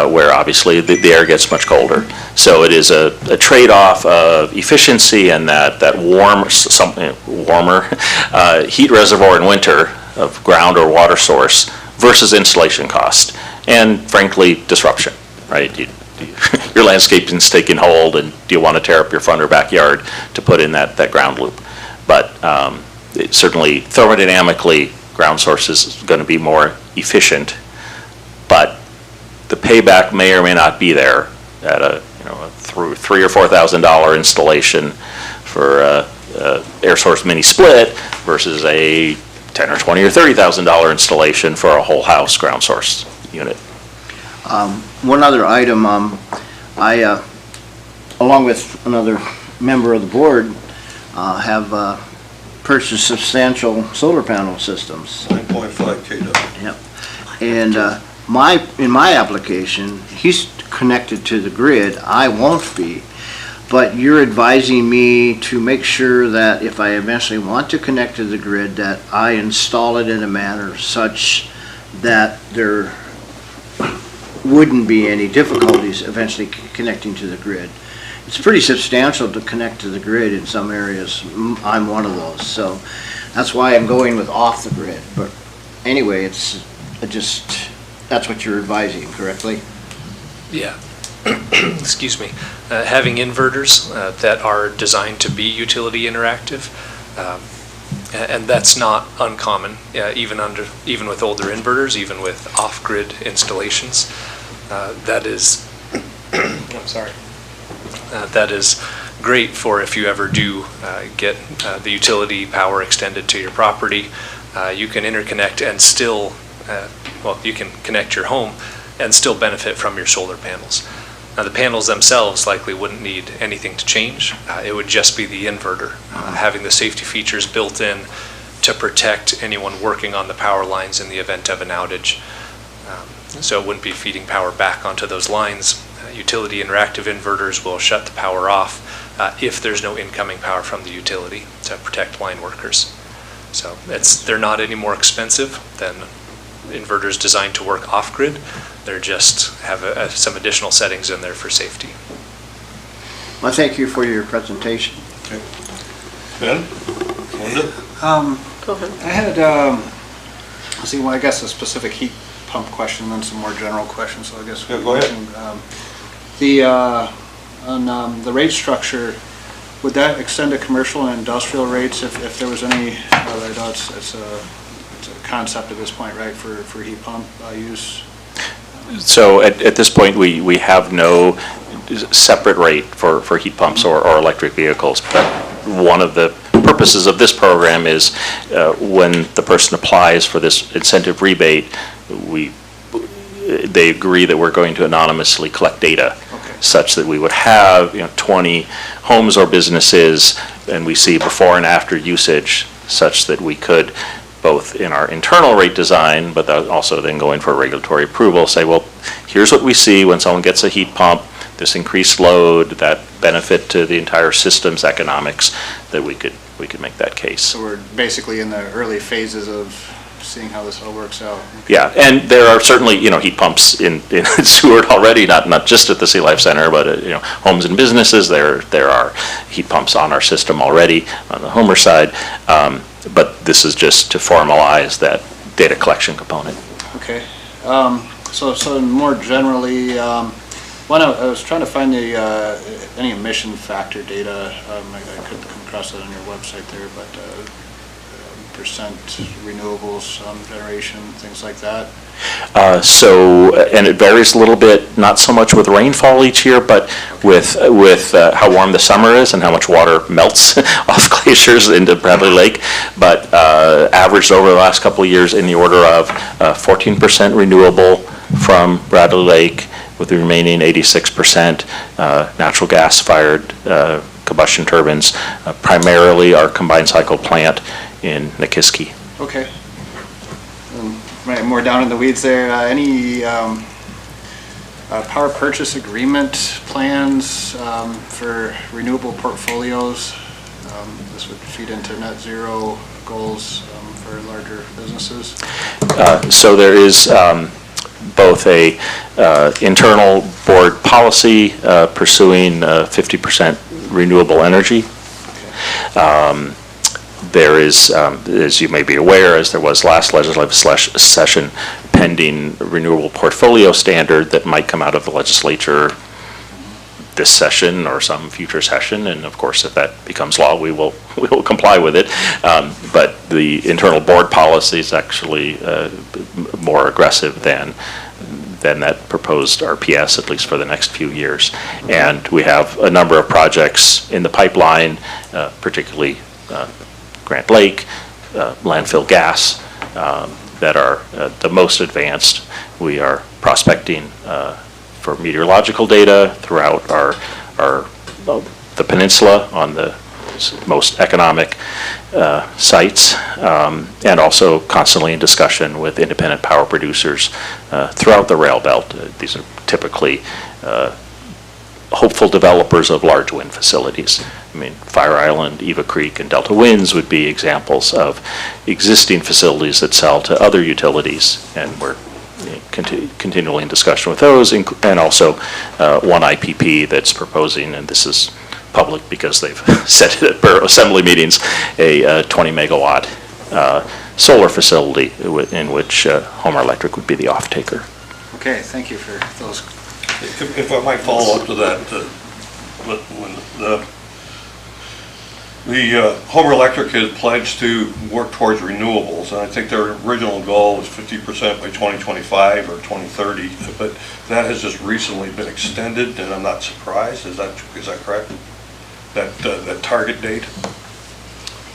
where obviously the air gets much colder. So it is a trade-off of efficiency and that warmer heat reservoir in winter of ground or water source versus installation cost, and frankly, disruption, right? Your landscaping's taking hold, and do you want to tear up your front or backyard to put in that ground loop? But certainly, thermodynamically, ground source is going to be more efficient, but the payback may or may not be there at a $3,000 or $4,000 installation for air source mini split versus a $10,000 or $20,000 or $30,000 installation for a whole house ground source unit. One other item, I, along with another member of the board, have purchased substantial solar panel systems. 9.5 kW. Yep. And in my application, he's connected to the grid. I won't be. But you're advising me to make sure that if I eventually want to connect to the grid, that I install it in a manner such that there wouldn't be any difficulties eventually connecting to the grid. It's pretty substantial to connect to the grid in some areas. I'm one of those, so that's why I'm going with off the grid. But anyway, that's what you're advising, correctly? Yeah. Excuse me. Having inverters that are designed to be utility interactive, and that's not uncommon, even with older inverters, even with off-grid installations. That is, I'm sorry. That is great for if you ever do get the utility power extended to your property. You can interconnect and still, you can connect your home and still benefit from your solar panels. Now, the panels themselves likely wouldn't need anything to change. It would just be the inverter, having the safety features built in to protect anyone working on the power lines in the event of an outage. So it wouldn't be feeding power back onto those lines. Utility interactive inverters will shut the power off if there's no incoming power from the utility to protect line workers. So they're not any more expensive than inverters designed to work off-grid. They're just have some additional settings in there for safety. Well, thank you for your presentation. Okay. Ben? Linda? Go ahead. I had, I guess a specific heat pump question, then some more general questions, so I guess. Yeah, go ahead. On the rate structure, would that extend to commercial and industrial rates if there was any, I know it's a concept at this point, right, for heat pump use? So at this point, we have no separate rate for heat pumps or electric vehicles. But one of the purposes of this program is when the person applies for this incentive rebate, they agree that we're going to anonymously collect data, such that we would have 20 homes or businesses, and we see before and after usage, such that we could, both in our internal rate design, but also then going for regulatory approval, say, well, here's what we see when someone gets a heat pump. this increased load, that benefit to the entire system's economics, that we could make that case. So we're basically in the early phases of seeing how this all works out. Yeah, and there are certainly, heat pumps in Seward already, not just at the Sea Life Center, but, homes and businesses, there are heat pumps on our system already on the Homer side, but this is just to formalize that data collection component. Okay. So more generally, I was trying to find any emission factor data. I couldn't come across that on your website there, but percent renewables generation, things like that. And it varies a little bit, not so much with rainfall each year, but with how warm the summer is and how much water melts off glaciers into Bradley Lake. But averaged over the last couple of years in the order of 14% renewable from Bradley Lake, with the remaining 86% natural gas-fired combustion turbines, primarily our combined cycle plant in Nikiski. Okay. Right, more down in the weeds there. Any power purchase agreement plans for renewable portfolios? This would feed into net zero goals for larger businesses. So there is both a internal board policy pursuing 50% renewable energy. There is, as you may be aware, as there was last legislative session, pending renewable portfolio standard that might come out of the legislature this session or some future session, and of course, if that becomes law, we will comply with it. But the internal board policy is actually more aggressive than that proposed RPS, at least for the next few years. And we have a number of projects in the pipeline, particularly Grant Lake, landfill gas, that are the most advanced. We are prospecting for meteorological data throughout the peninsula on the most economic sites, and also constantly in discussion with independent power producers throughout the rail belt. These are typically hopeful developers of large wind facilities. I mean, Fire Island, Eva Creek, and Delta Winds would be examples of existing facilities that sell to other utilities, and we're continually in discussion with those, and also one IPP that's proposing, and this is public because they've said it at Borough Assembly meetings, a 20 megawatt solar facility in which Homer Electric would be the off-taker. Okay, thank you for those. If I might follow up to that, when the Homer Electric has pledged to work towards renewables, and I think their original goal was 50% by 2025 or 2030, but that has just recently been extended, and I'm not surprised. Is that correct? That target date?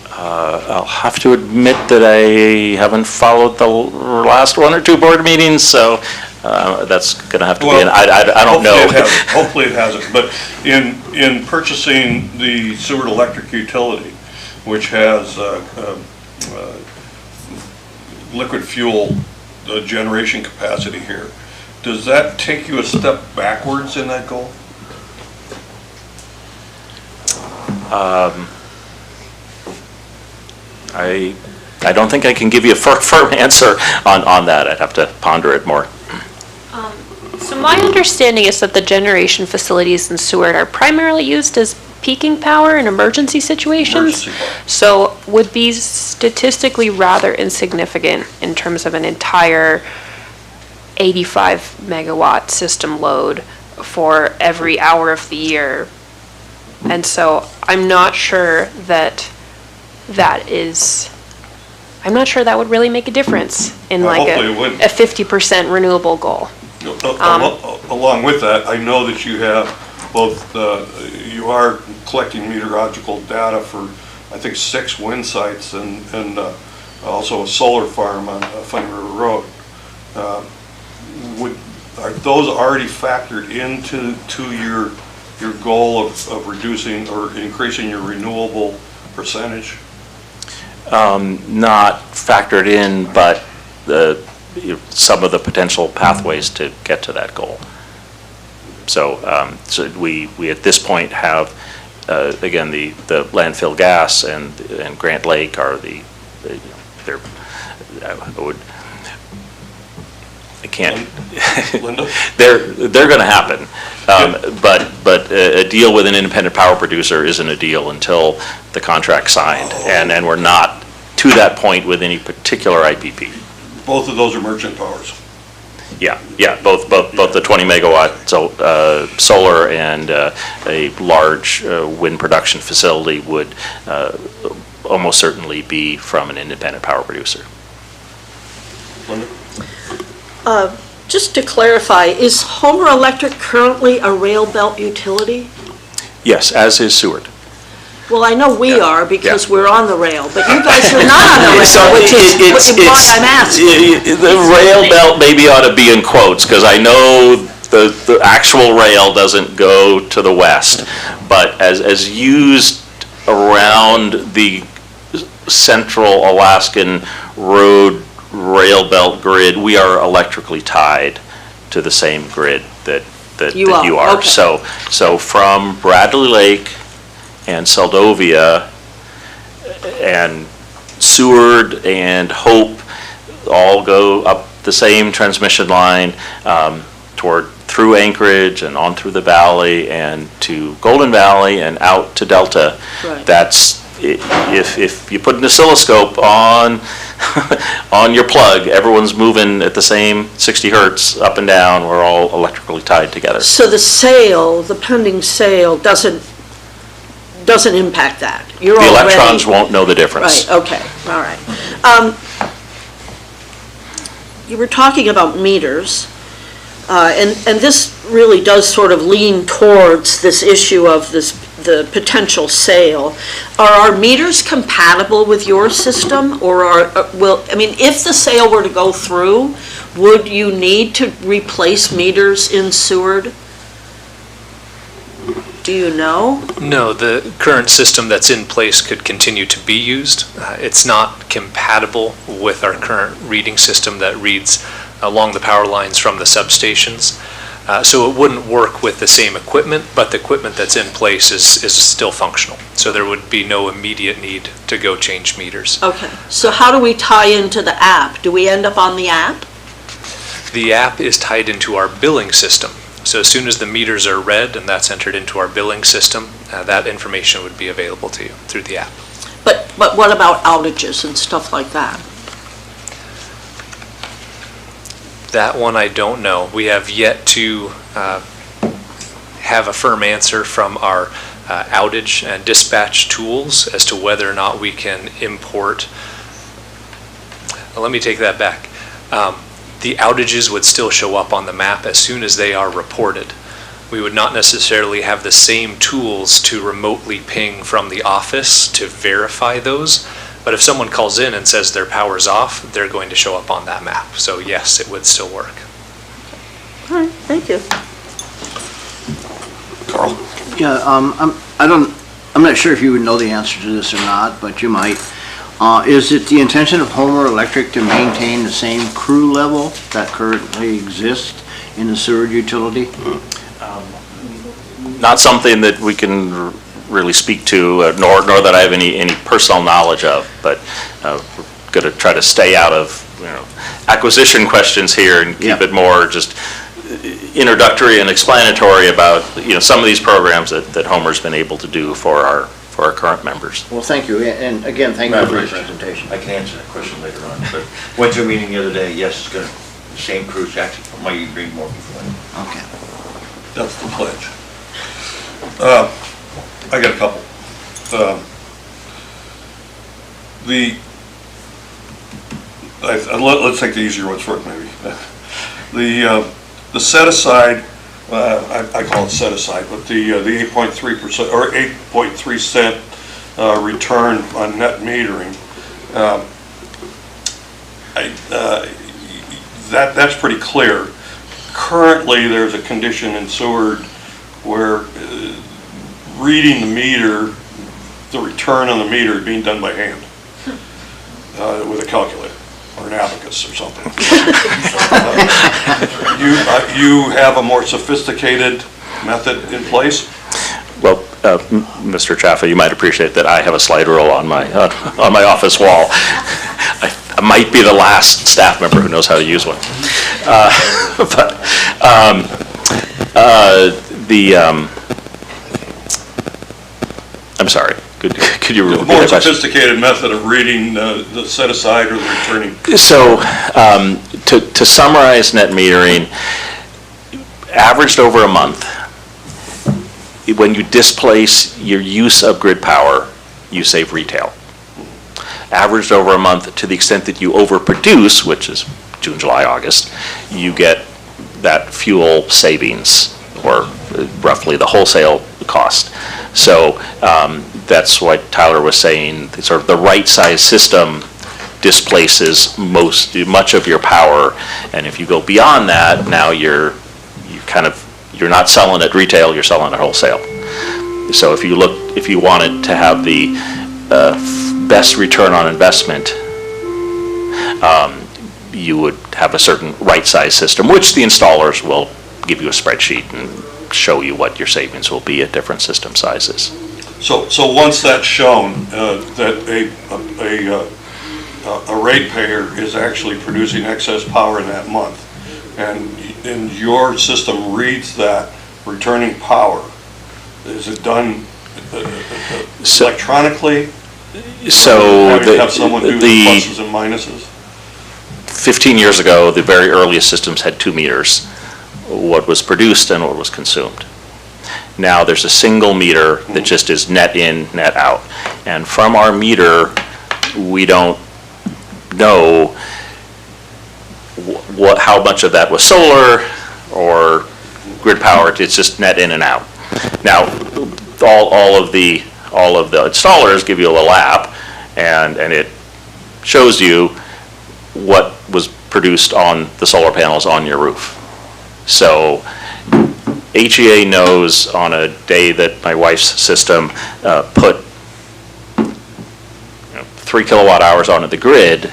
I'll have to admit that I haven't followed the last one or two board meetings, so that's going to have to be an, I don't know. Hopefully it hasn't, but in purchasing the Seward Electric utility, which has liquid fuel generation capacity here, does that take you a step backwards in that goal? I don't think I can give you a firm answer on that. I'd have to ponder it more. So my understanding is that the generation facilities in Seward are primarily used as peaking power in emergency situations. So would be statistically rather insignificant in terms of an entire 85 megawatt system load for every hour of the year. And so I'm not sure that would really make a difference in like a 50% renewable goal. Along with that, I know that you have both, you are collecting meteorological data for, I think, 6 wind sites and also a solar farm on Funny River Road. Are those already factored into your goal of reducing or increasing your renewable percentage? Not factored in, but some of the potential pathways to get to that goal. So we at this point have, again, the landfill gas and Grant Lake are they're, I can't, Linda? they're going to happen. But a deal with an independent power producer isn't a deal until the contract's signed. And we're not to that point with any particular IPP. Both of those are merchant powers. Yeah, both the 20 megawatt solar and a large wind production facility would almost certainly be from an independent power producer. Linda? Just to clarify, is Homer Electric currently a rail belt utility? Yes, as is Seward. Well, I know we Yeah, are because yeah. we're on the rail, but you guys are not on the So rail, which is why I'm asking. The rail belt maybe ought to be in quotes, because I know the actual rail doesn't go to the west, but as used around the central Alaskan road rail belt grid, we are electrically tied to the same grid that You that you are, are. okay. So from Bradley Lake and Seldovia and Seward and Hope all go up the same transmission line through Anchorage and on through the valley and to Golden Valley and out to Delta. Right. That's, if you put an oscilloscope on on your plug, everyone's moving at the same 60 hertz up and down. We're all electrically tied together. So the pending sale doesn't impact that? You're The already. electrons won't know the difference. Right, okay, all right. You were talking about meters, and this really does sort of lean towards this issue of the potential sale. Are our meters compatible with your system, or if the sale were to go through, would you need to replace meters in Seward? Do you know? No, the current system that's in place could continue to be used. It's not compatible with our current reading system that reads along the power lines from the substations. So it wouldn't work with the same equipment, but the equipment that's in place is still functional. So there would be no immediate need to go change meters. Okay, so how do we tie into the app? Do we end up on the app? The app is tied into our billing system. So as soon as the meters are read and that's entered into our billing system, that information would be available to you through the app. But what about outages and stuff like that? That one I don't know. We have yet to have a firm answer from our outage and dispatch tools as to whether or not we can import. Let me take that back. The outages would still show up on the map as soon as they are reported. We would not necessarily have the same tools to remotely ping from the office to verify those. But if someone calls in and says their power's off, they're going to show up on that map. So yes, it would still work. All right, thank you. Carl? Yeah, I'm not sure if you would know the answer to this or not, but you might. Is it the intention of Homer Electric to maintain the same crew level that currently exists in the Seward utility? Not something that we can really speak to, nor that I have any personal knowledge of, but we're going to try to stay out of acquisition questions here and keep it more just introductory and explanatory about some of these programs that Homer's been able to do for our current members. Well, thank you, and again, thank you for your presentation. I can answer that question later on, but went to a meeting the other day, yes, it's gonna, the same crews, actually, might even bring more people in. Okay. That's the pledge. I got a couple. Let's take the easier ones first, maybe. The set aside, I call it set aside, but the 8.3% or 8.3 cent return on net metering, that's pretty clear. Currently, there's a condition in Seward where reading the meter, the return on the meter is being done by hand with a calculator or an abacus or something. You have a more sophisticated method in place? Well, Mr. Chaffa, you might appreciate that I have a slide rule on my office wall. I might be the last staff member who knows how to use one. I'm sorry, could you repeat More that question? sophisticated method of reading the set aside or the returning. So, to summarize net metering, averaged over a month, when you displace your use of grid power, you save retail. Averaged over a month, to the extent that you overproduce, which is June, July, August, you get that fuel savings, or roughly the wholesale cost. So that's what Tyler was saying, sort of the right size system displaces much of your power, and if you go beyond that, now you're not selling at retail, you're selling at wholesale. So if you wanted to have the best return on investment, you would have a certain right size system, which the installers will give you a spreadsheet and show you what your savings will be at different system sizes. So once that's shown, that a ratepayer is actually producing excess power in that month, and your system reads that returning power, is it done electronically? So Having to have someone do the pluses and minuses? 15 years ago, the very earliest systems had 2 meters, what was produced and what was consumed. Now there's a single meter that just is net in, net out. And from our meter, we don't know how much of that was solar or grid power. It's just net in and out. Now, all of the installers give you a little app, and it shows you what was produced on the solar panels on your roof. So HEA knows on a day that my wife's system put 3 kilowatt hours onto the grid,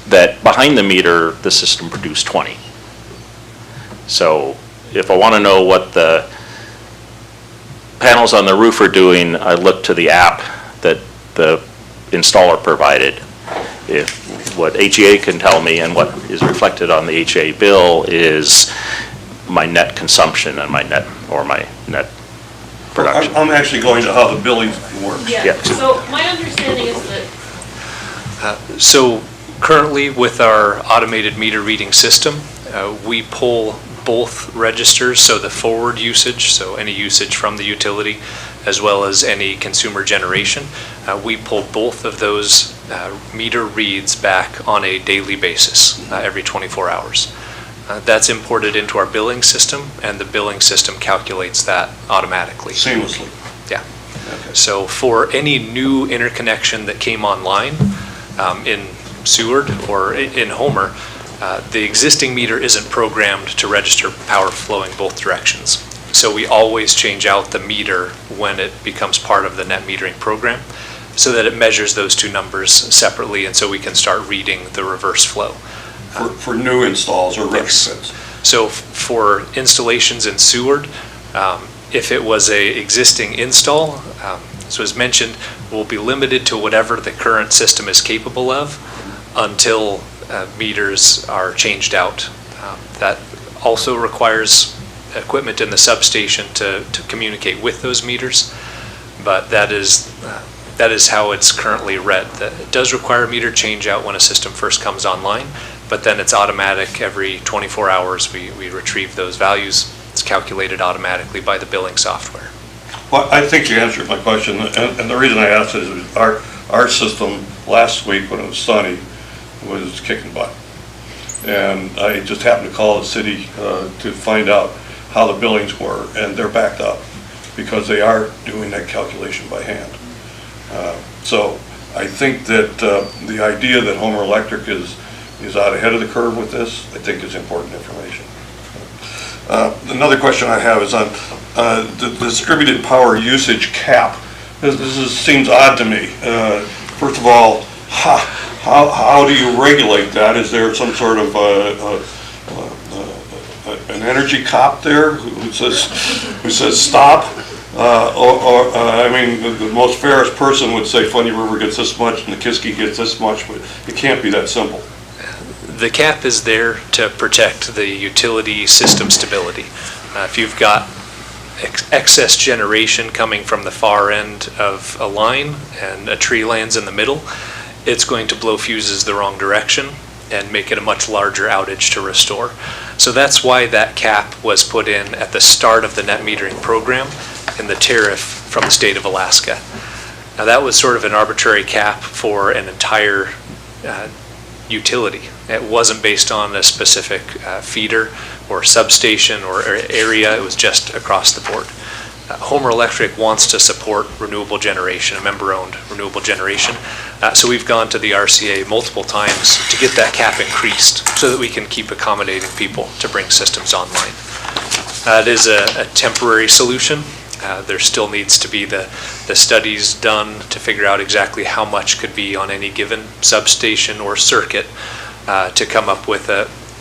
that behind the meter, the system produced 20. So if I want to know what the panels on the roof are doing, I look to the app that the installer provided. If what HEA can tell me and what is reflected on the HEA bill is my net consumption and my net production. I'm actually going to how the billing works. Yeah. So my understanding is that So currently with our automated meter reading system, we pull both registers, so the forward usage, so any usage from the utility, as well as any consumer generation. We pull both of those meter reads back on a daily basis, every 24 hours. That's imported into our billing system, and the billing system calculates that automatically. Seamlessly. Yeah. Okay. So for any new interconnection that came online in Seward or in Homer, the existing meter isn't programmed to register power flowing both directions. So we always change out the meter when it becomes part of the net metering program, so that it measures those two numbers separately, and so we can start reading the reverse flow. For new installs or Yes. retrofits? So for installations in Seward, if it was a existing install, so as mentioned, we'll be limited to whatever the current system is capable of until meters are changed out. That also requires equipment in the substation to communicate with those meters, but that is how it's currently read. That it does require a meter change out when a system first comes online, but then it's automatic. Every 24 hours we retrieve those values. It's calculated automatically by the billing software. Well, I think you answered my question, and the reason I asked is our system last week when it was sunny was kicking butt. And I just happened to call the city to find out how the billings were, and they're backed up because they are doing that calculation by hand. So I think that the idea that Homer Electric is out ahead of the curve with this, I think is important information. Another question I have is on the distributed power usage cap. This seems odd to me. First of all, how do you regulate that? Is there some sort of an energy cop there who says stop? I mean, the most fairest person would say Funny River gets this much and the Kiski gets this much, but it can't be that simple. The cap is there to protect the utility system stability. If you've got excess generation coming from the far end of a line and a tree lands in the middle, it's going to blow fuses the wrong direction and make it a much larger outage to restore. So that's why that cap was put in at the start of the net metering program in the tariff from the state of Alaska. Now that was sort of an arbitrary cap for an entire utility. It wasn't based on a specific feeder or substation or area, it was just across the board. Homer Electric wants to support renewable generation, a member-owned renewable generation. So we've gone to the RCA multiple times to get that cap increased so that we can keep accommodating people to bring systems online. It is a temporary solution. There still needs to be the studies done to figure out exactly how much could be on any given substation or circuit to come up with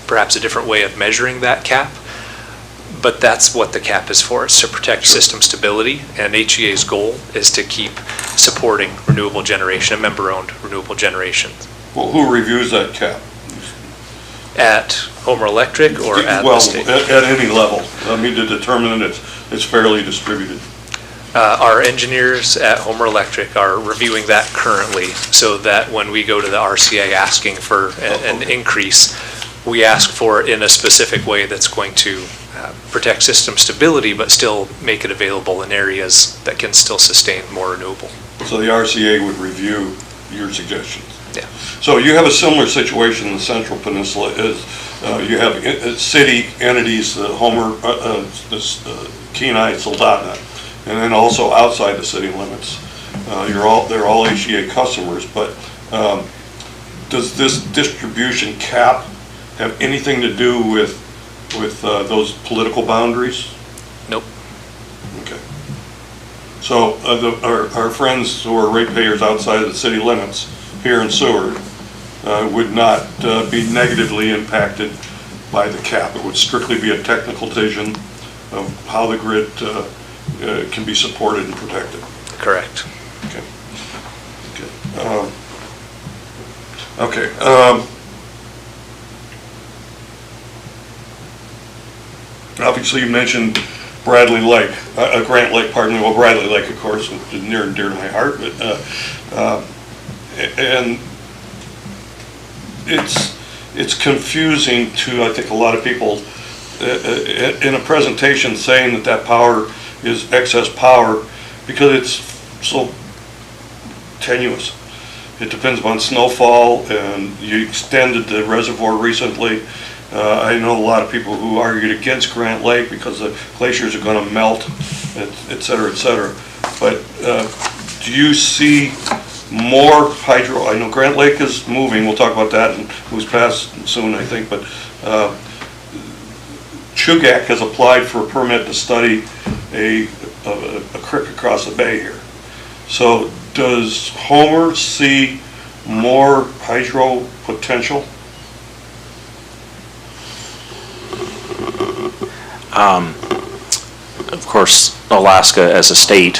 perhaps a different way of measuring that cap. But that's what the cap is for. It's to protect system stability, and HEA's goal is to keep supporting renewable generation, member-owned renewable generation. Well, who reviews that cap? At Homer Electric or at the state? Well, at any level, I mean, to determine that it's fairly distributed. Our engineers at Homer Electric are reviewing that currently, so that when we go to the RCA asking for an increase, we ask for it in a specific way that's going to protect system stability, but still make it available in areas that can still sustain more renewable. So the RCA would review your suggestions? Yeah. So you have a similar situation in the Central Peninsula. You have city entities, Homer, Kenai, Soldotna, and then also outside the city limits. They're all HEA customers, but does this distribution cap have anything to do with those political boundaries? Nope. Okay. So our friends who are ratepayers outside of the city limits here in Seward would not be negatively impacted by the cap. It would strictly be a technical decision of how the grid can be supported and protected. Correct. Okay. Okay. Obviously, you mentioned Bradley Lake, Grant Lake, pardon me. Well, Bradley Lake, of course, is near and dear to my heart, but and it's confusing to, I think, a lot of people in a presentation saying that power is excess power because it's so tenuous. It depends upon snowfall, and you extended the reservoir recently. I know a lot of people who argued against Grant Lake because the glaciers are going to melt, et cetera, et cetera. But do you see more hydro? I know Grant Lake is moving. We'll talk about that and who's passed soon, I think. But Chugach has applied for a permit to study a creek across the bay here. So does Homer see more hydro potential? Of course, Alaska as a state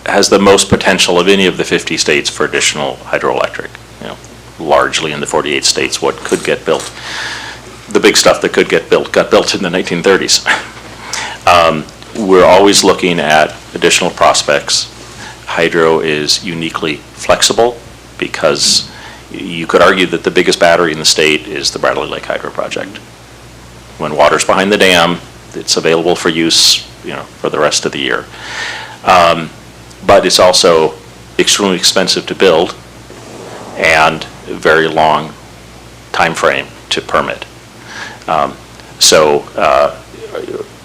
has the most potential of any of the 50 states for additional hydroelectric. Largely in the 48 states, what could get built. The big stuff that could get built got built in the 1930s. We're always looking at additional prospects. Hydro is uniquely flexible because you could argue that the biggest battery in the state is the Bradley Lake Hydro Project. When water's behind the dam, it's available for use, for the rest of the year. But it's also extremely expensive to build and very long time frame to permit.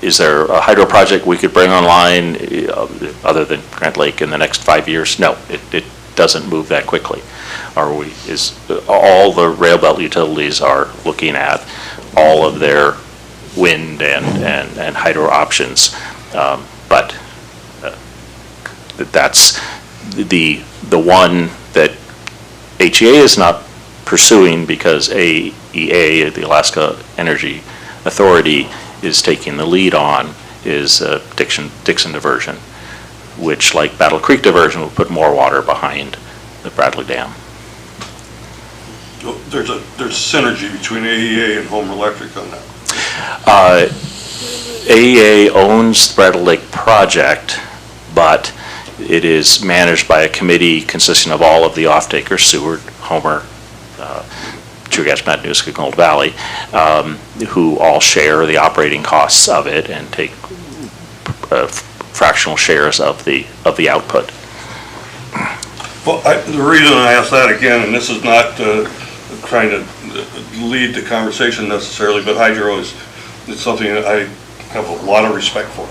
Is there a hydro project we could bring online other than Grant Lake in the next 5 years? No, it doesn't move that quickly. All the rail belt utilities are looking at all of their wind and hydro options, but that's the one that HEA is not pursuing because AEA, the Alaska Energy Authority, is taking the lead on is Dixon diversion, which, like Battle Creek diversion, will put more water behind the Bradley Dam. There's synergy between AEA and Homer Electric on that. AEA owns the Bradley Lake project, but it is managed by a committee consisting of all of the off-takers, Seward, Homer, Chugach, Matanuska, Gold Valley, who all share the operating costs of it and take fractional shares of the output. Well, the reason I ask that again, and this is not trying to lead the conversation necessarily, but hydro is something that I have a lot of respect for.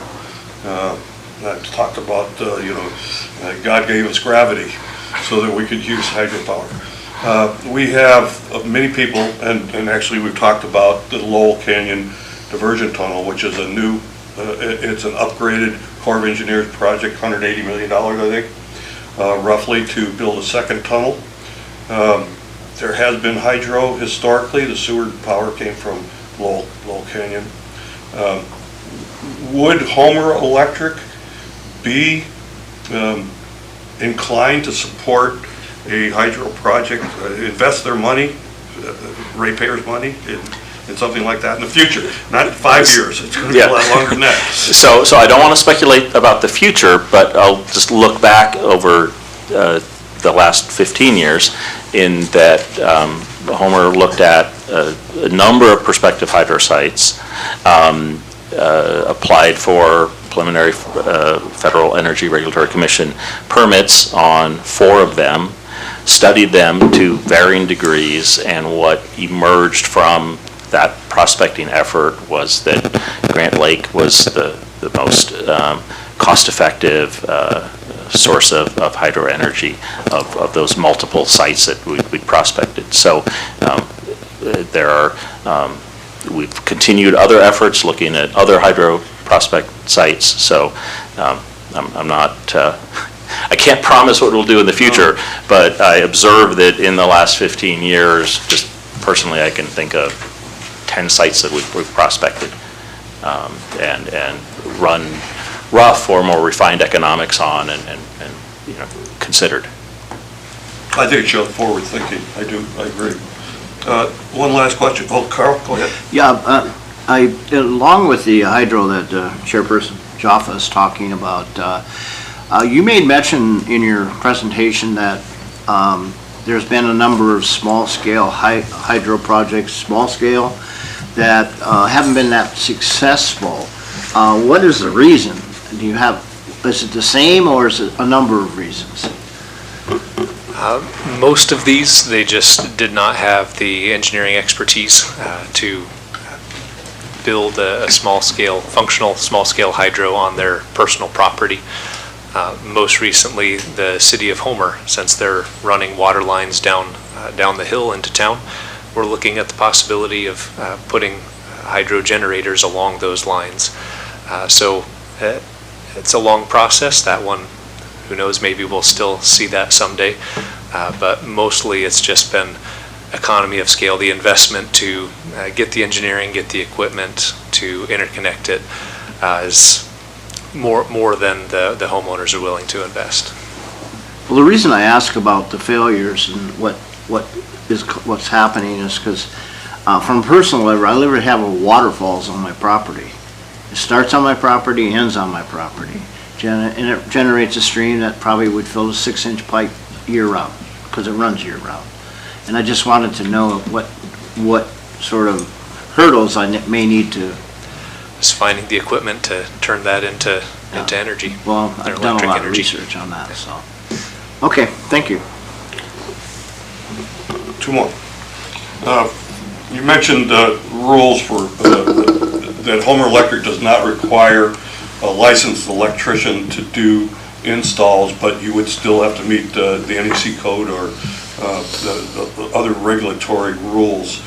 I've talked about, God gave us gravity so that we could use hydropower. We have many people, and actually we've talked about the Lowell Canyon Diversion Tunnel, which is a new, it's an upgraded Corps of Engineers project, $180 million, I think, roughly, to build a second tunnel. There has been hydro historically. The Seward power came from Lowell Canyon. Would Homer Electric be inclined to support a hydro project, invest their money, ratepayers' money, in something like that in the future? Not 5 years, it's going to be a lot longer than that. So I don't want to speculate about the future, but I'll just look back over the last 15 years in that Homer looked at a number of prospective hydro sites, applied for preliminary Federal Energy Regulatory Commission permits on 4 of them, studied them to varying degrees, and what emerged from that prospecting effort was that Grant Lake was the most cost-effective source of hydro energy of those multiple sites that we prospected. So there are, we've continued other efforts looking at other hydro prospect sites, so I'm not, I can't promise what we'll do in the future, but I observe that in the last 15 years, just personally, I can think of 10 sites that we've prospected and run rough or more refined economics on and considered. I think it shows forward thinking. I agree. One last question. Oh, Carl, go ahead. Yeah, along with the hydro that Chairperson Jaffa is talking about, you made mention in your presentation that there's been a number of small-scale hydro projects, small-scale, that haven't been that successful. What is the reason? Do you have, is it the same or is it a number of reasons? Most of these, they just did not have the engineering expertise to build a small-scale, functional small-scale hydro on their personal property. Most recently, the city of Homer, since they're running water lines down the hill into town, we're looking at the possibility of putting hydro generators along those lines. So it's a long process. That one, who knows, maybe we'll still see that someday. But mostly it's just been economy of scale, the investment to get the engineering, get the equipment to interconnect it is more than the homeowners are willing to invest. Well, the reason I ask about the failures and what's happening is because from a personal level, I literally have a waterfalls on my property. It starts on my property, ends on my property. And it generates a stream that probably would fill a 6-inch pipe year-round, because it runs year-round. And I just wanted to know what sort of hurdles I may need to... Just finding the equipment to turn that into energy. Well, I've done a lot of research on that, so. Okay, thank you. 2 more. You mentioned rules for that Homer Electric does not require a licensed electrician to do installs, but you would still have to meet the NEC code or the other regulatory rules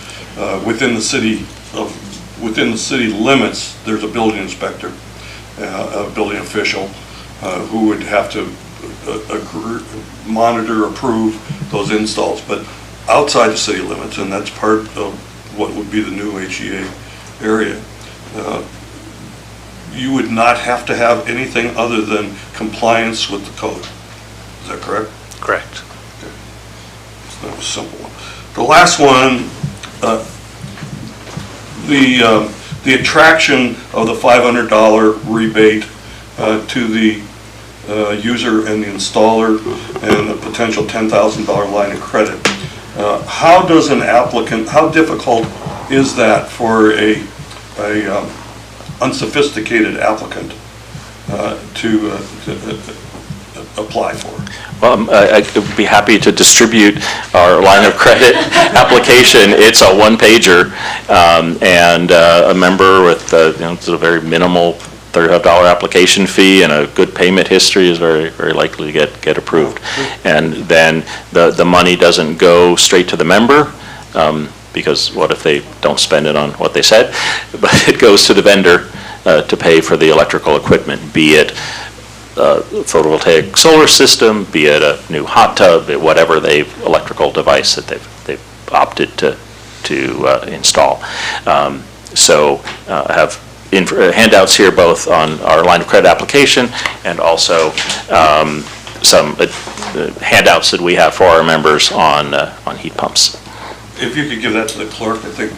within the city limits. There's a building inspector, a building official who would have to monitor, approve those installs. But outside the city limits, and that's part of what would be the new HEA area, you would not have to have anything other than compliance with the code. Is that correct? Correct. That was simple. The last one, the attraction of the $500 rebate to the user and the installer and the potential $10,000 line of credit. How does an applicant, how difficult is that for a unsophisticated applicant to apply for? Well, I'd be happy to distribute our line of credit application. It's a one-pager, and a member with it's a very minimal $35 application fee and a good payment history is very, very likely to get approved. And then the money doesn't go straight to the member, because what if they don't spend it on what they said? But it goes to the vendor to pay for the electrical equipment, be it photovoltaic solar system, be it a new hot tub, whatever electrical device that they've opted to install. So I have handouts here both on our line of credit application and also some handouts that we have for our members on heat pumps. If you could give that to the clerk, I think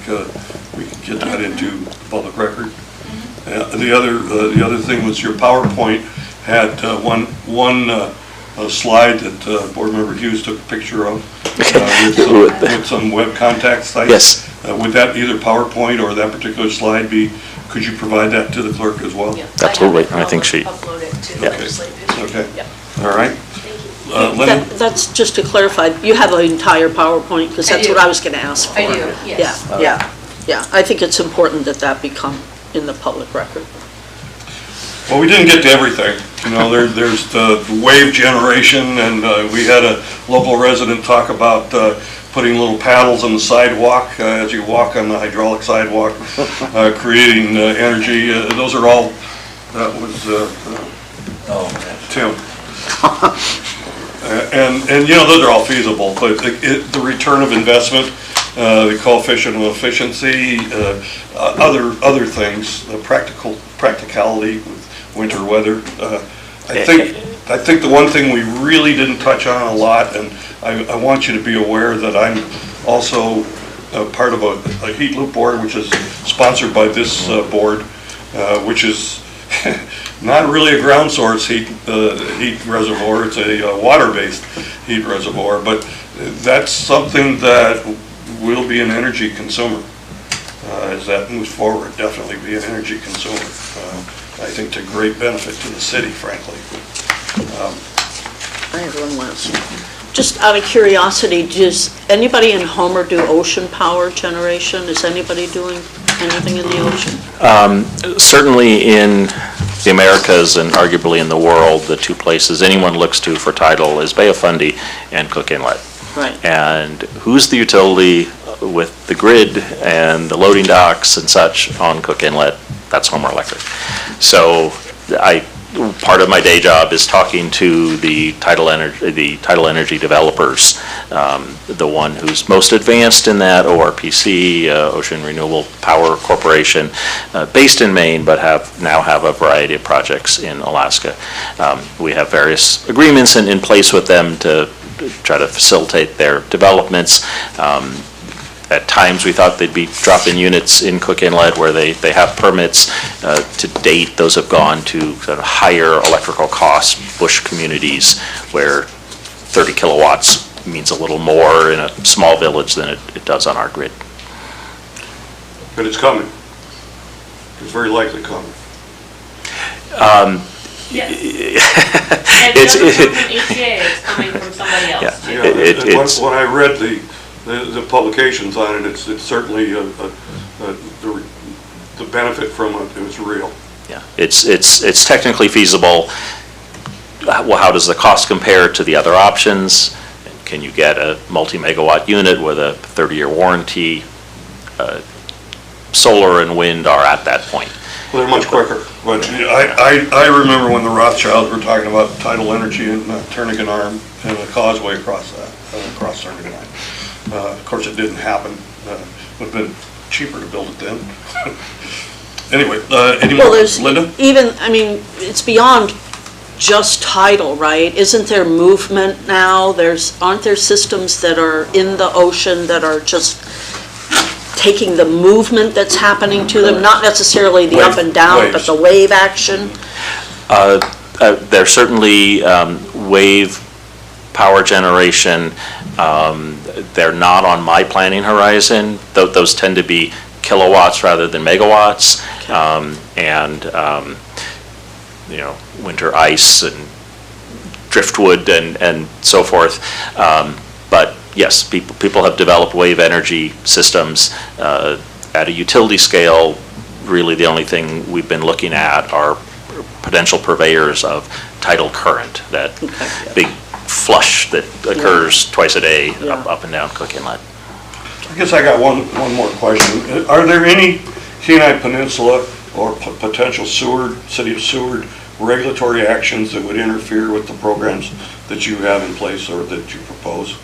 we could get that into the public record. The other thing was your PowerPoint had one slide that Board Member Hughes took a picture of with some web contact sites. Yes. Would that either PowerPoint or that particular slide be, could you provide that to the clerk as well? Yeah. Absolutely. I think she. Upload it to the Yeah. legislative history. Okay. Yep. All right. Thank you. Lenny? That's just to clarify, you have an entire PowerPoint, because I that's do. what I was going to ask for. I do, yes. Yeah. I think it's important that become in the public record. Well, we didn't get to everything. You know, there's the wave generation, and we had a local resident talk about putting little paddles on the sidewalk as you walk on the hydraulic sidewalk, creating energy. Those are all, that was Tim. And you know, those are all feasible, but the return of investment, the coefficient of efficiency, other things, practicality with winter weather. I think the one thing we really didn't touch on a lot, and I want you to be aware that I'm also part of a heat loop board, which is sponsored by this board, which is not really a ground source heat reservoir. It's a water-based heat reservoir, but that's something that will be an energy consumer as that moves forward. Definitely be an energy consumer. I think to great benefit to the city, frankly. I have one last. Just out of curiosity, does anybody in Homer do ocean power generation? Is anybody doing anything in the ocean? Certainly in the Americas and arguably in the world, the two places anyone looks to for tidal is Bay of Fundy and Cook Inlet. Right. And who's the utility with the grid and the loading docks and such on Cook Inlet? That's Homer Electric. So part of my day job is talking to the tidal energy developers. The one who's most advanced in that, ORPC, Ocean Renewable Power Corporation, based in Maine, but now have a variety of projects in Alaska. We have various agreements in place with them to try to facilitate their developments. At times, we thought they'd be drop-in units in Cook Inlet where they have permits. To date, those have gone to sort of higher electrical costs, bush communities where 30 kilowatts means a little more in a small village than it does on our grid. But it's coming. It's very likely coming. Yes. And it doesn't come from HCA, it's coming from somebody else. Yeah. too. When I read the publications on it, it's certainly the benefit from it is real. Yeah, it's technically feasible. Well, how does the cost compare to the other options? Can you get a multi-megawatt unit with a 30-year warranty? Solar and wind are at that point. Well, they're much quicker. But I remember when the Rothschilds were talking about tidal energy in Turnagain Arm and the causeway across Turnagain Arm. Of course, it didn't happen. Would have been cheaper to build it then. Anyway, any Well, more, there's Linda? even, I mean, it's beyond just tidal, right? Isn't there movement now? Aren't there systems that are in the ocean that are just taking the movement that's happening to them? Not necessarily the up and down, but Waves. the wave action? There's certainly wave power generation. They're not on my planning horizon. Those tend to be kilowatts rather than megawatts. Winter ice and driftwood and so forth. But yes, people have developed wave energy systems at a utility scale. Really, the only thing we've been looking at are potential purveyors of tidal current, that big flush that occurs twice a day up and down Cook Inlet. I guess I got one more question. Are there any Kenai Peninsula or potential City of Seward regulatory actions that would interfere with the programs that you have in place or that you propose?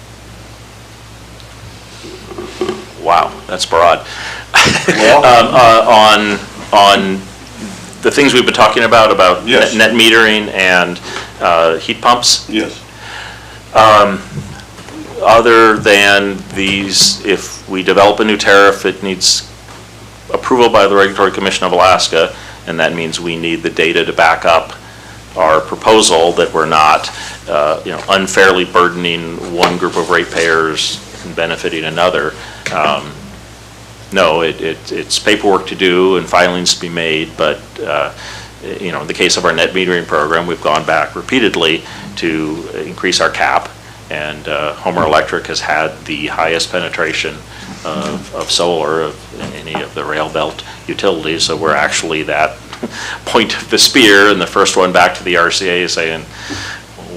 Wow, that's broad. Well, On the things we've been talking about Yes. net metering and heat pumps, yes. other than these, if we develop a new tariff, it needs approval by the Regulatory Commission of Alaska, and that means we need the data to back up our proposal that we're not unfairly burdening one group of ratepayers and benefiting another. No, it's paperwork to do and filings to be made, but in the case of our net metering program, we've gone back repeatedly to increase our cap, and Homer Electric has had the highest penetration of solar of any of the rail belt utilities, so we're actually that point of the spear, and the first one back to the RCA saying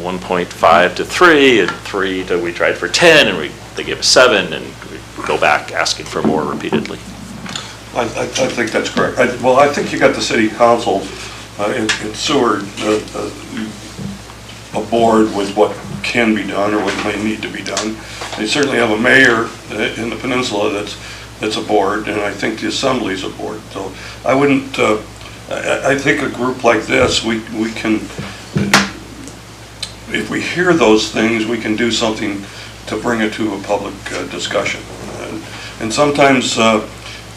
1.5 to 3, and 3 to, we tried for 10, and they give us 7, and we go back asking for more repeatedly. I think that's correct. I think you got the city council in Seward aboard with what can be done or what may need to be done. They certainly have a mayor in the peninsula that's aboard, and I think the assembly's aboard. So I wouldn't, I think a group like this, we can, if we hear those things, we can do something to bring it to a public discussion. And sometimes the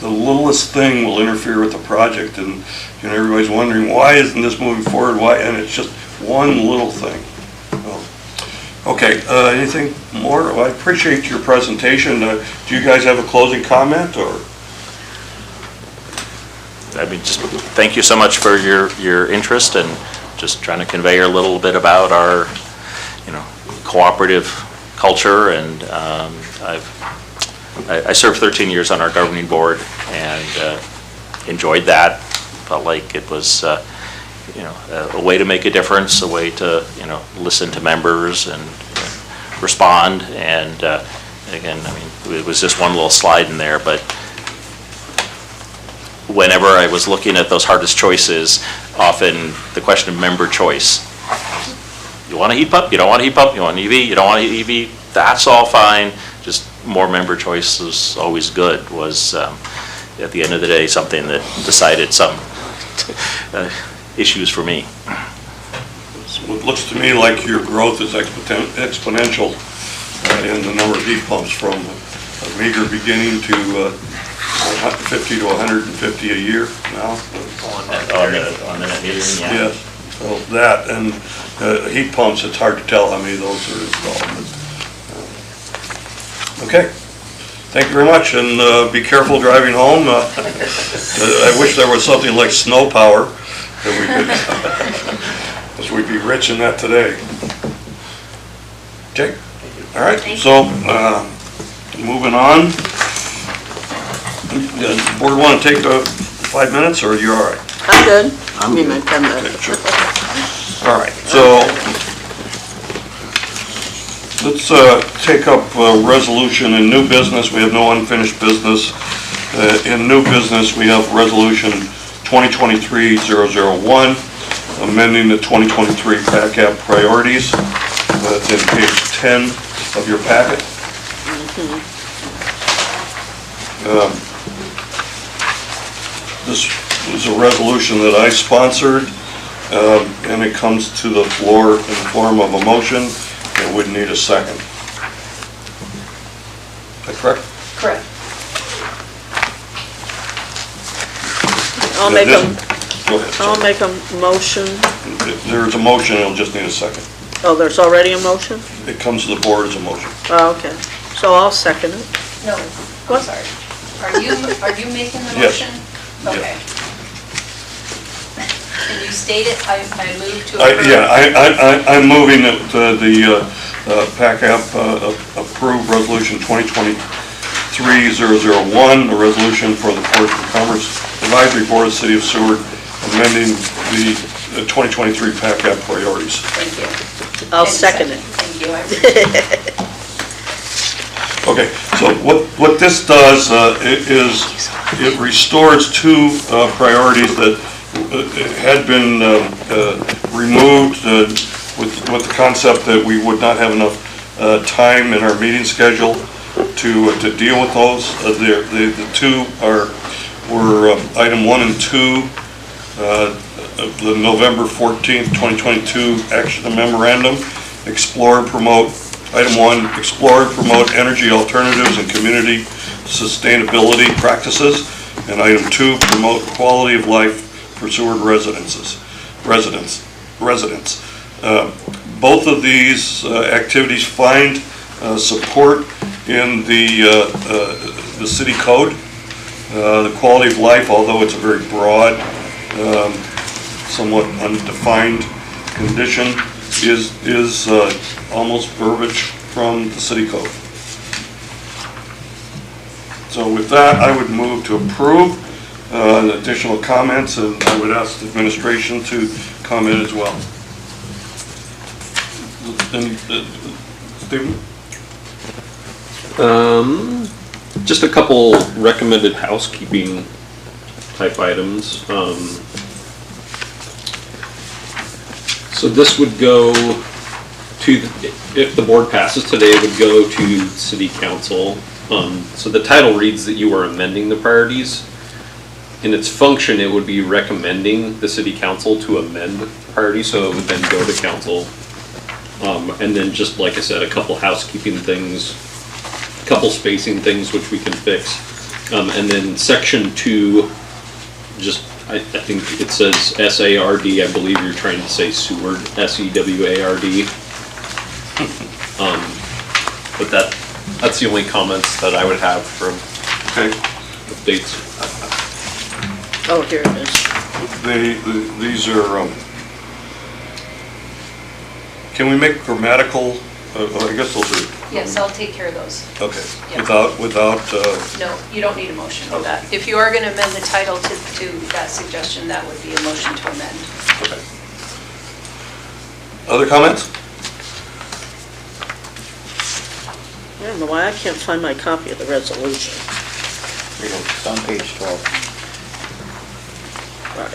littlest thing will interfere with the project, and everybody's wondering, why isn't this moving forward? Why? And it's just one little thing. Okay, anything more? Well, I appreciate your presentation. Do you guys have a closing comment, or? Just thank you so much for your interest, and just trying to convey a little bit about our, cooperative culture. And I served 13 years on our governing board and enjoyed that. Felt like it was, a way to make a difference, a way to, listen to members and respond. And again, it was just one little slide in there, but whenever I was looking at those hardest choices, often the question of member choice. You want a heat pump? You don't want a heat pump? You want an EV? You don't want an EV? That's all fine. Just more member choice is always good, was at the end of the day something that decided some issues for me. It looks to me like your growth is exponential in the number of heat pumps, from a meager beginning to 50 to 150 a year now. On the net metering, yeah. Yes, so that, and heat pumps, it's hard to tell how many of those are installed. Okay, thank you very much, and be careful driving home. I wish there was something like snow power that we could, because we'd be rich in that today. Okay, all right, so moving on. Does the board want to take 5 minutes, or you're all right? I'm good. I mean, my 10 minutes. Okay, sure. All right, so let's take up a resolution in new business. We have no unfinished business. In new business, we have resolution 2023-001, amending the 2023 PACAB priorities. That's in page 10 of your packet. This was a resolution that I sponsored, and it comes to the floor in the form of a motion. It would need a second. Is that correct? Correct. I'll make a, Go ahead. I'll sorry. make a motion. There's a motion, it'll just need a second. Oh, there's already a motion? It comes to the board as a motion. Oh, okay. So I'll second it. No, I'm sorry. Are you making the Yes. motion? Okay. Can you state it? I move to I- approve. Yeah, I'm moving that the PACAB approve Resolution 2023-001, a resolution for the Port and Commerce Advisory Board of the City of Seward, amending the 2023 PACAB priorities. Thank you. I'll second it. Thank you. I appreciate it. Okay, so what this does is it restores two priorities that had been removed with the concept that we would not have enough time in our meeting schedule to deal with those. The two were item 1 and 2, the November 14th, 2022 action memorandum, explore and promote. Item 1, explore and promote energy alternatives and community sustainability practices. And item 2, promote quality of life for Seward residents. Both of these activities find support in the city code. The quality of life, although it's a very broad, somewhat undefined condition, is almost verbiage from the city code. So with that, I would move to approve. Additional comments, and I would ask the administration to comment as well. Stephen? Just a couple recommended housekeeping type items. So this would go to, if the board passes today, it would go to city council. So the title reads that you are amending the priorities. In its function, it would be recommending the city council to amend the priorities, so it would then go to council. And then just like I said, a couple housekeeping things, a couple spacing things which we can fix. And then section 2, just I think it says SARD, I believe you're trying to say Seward, SEWARD. But that's the only comments that I would have from updates. Oh, here it is. These are, can we make grammatical, I guess those are, Yes, I'll take care of those. okay, Yeah. without, No, you don't need a motion for that. If you are going to amend the title to that suggestion, that would be a motion to amend. okay. Other comments? I don't know why I can't find my copy of the resolution. It's on page 12. Right.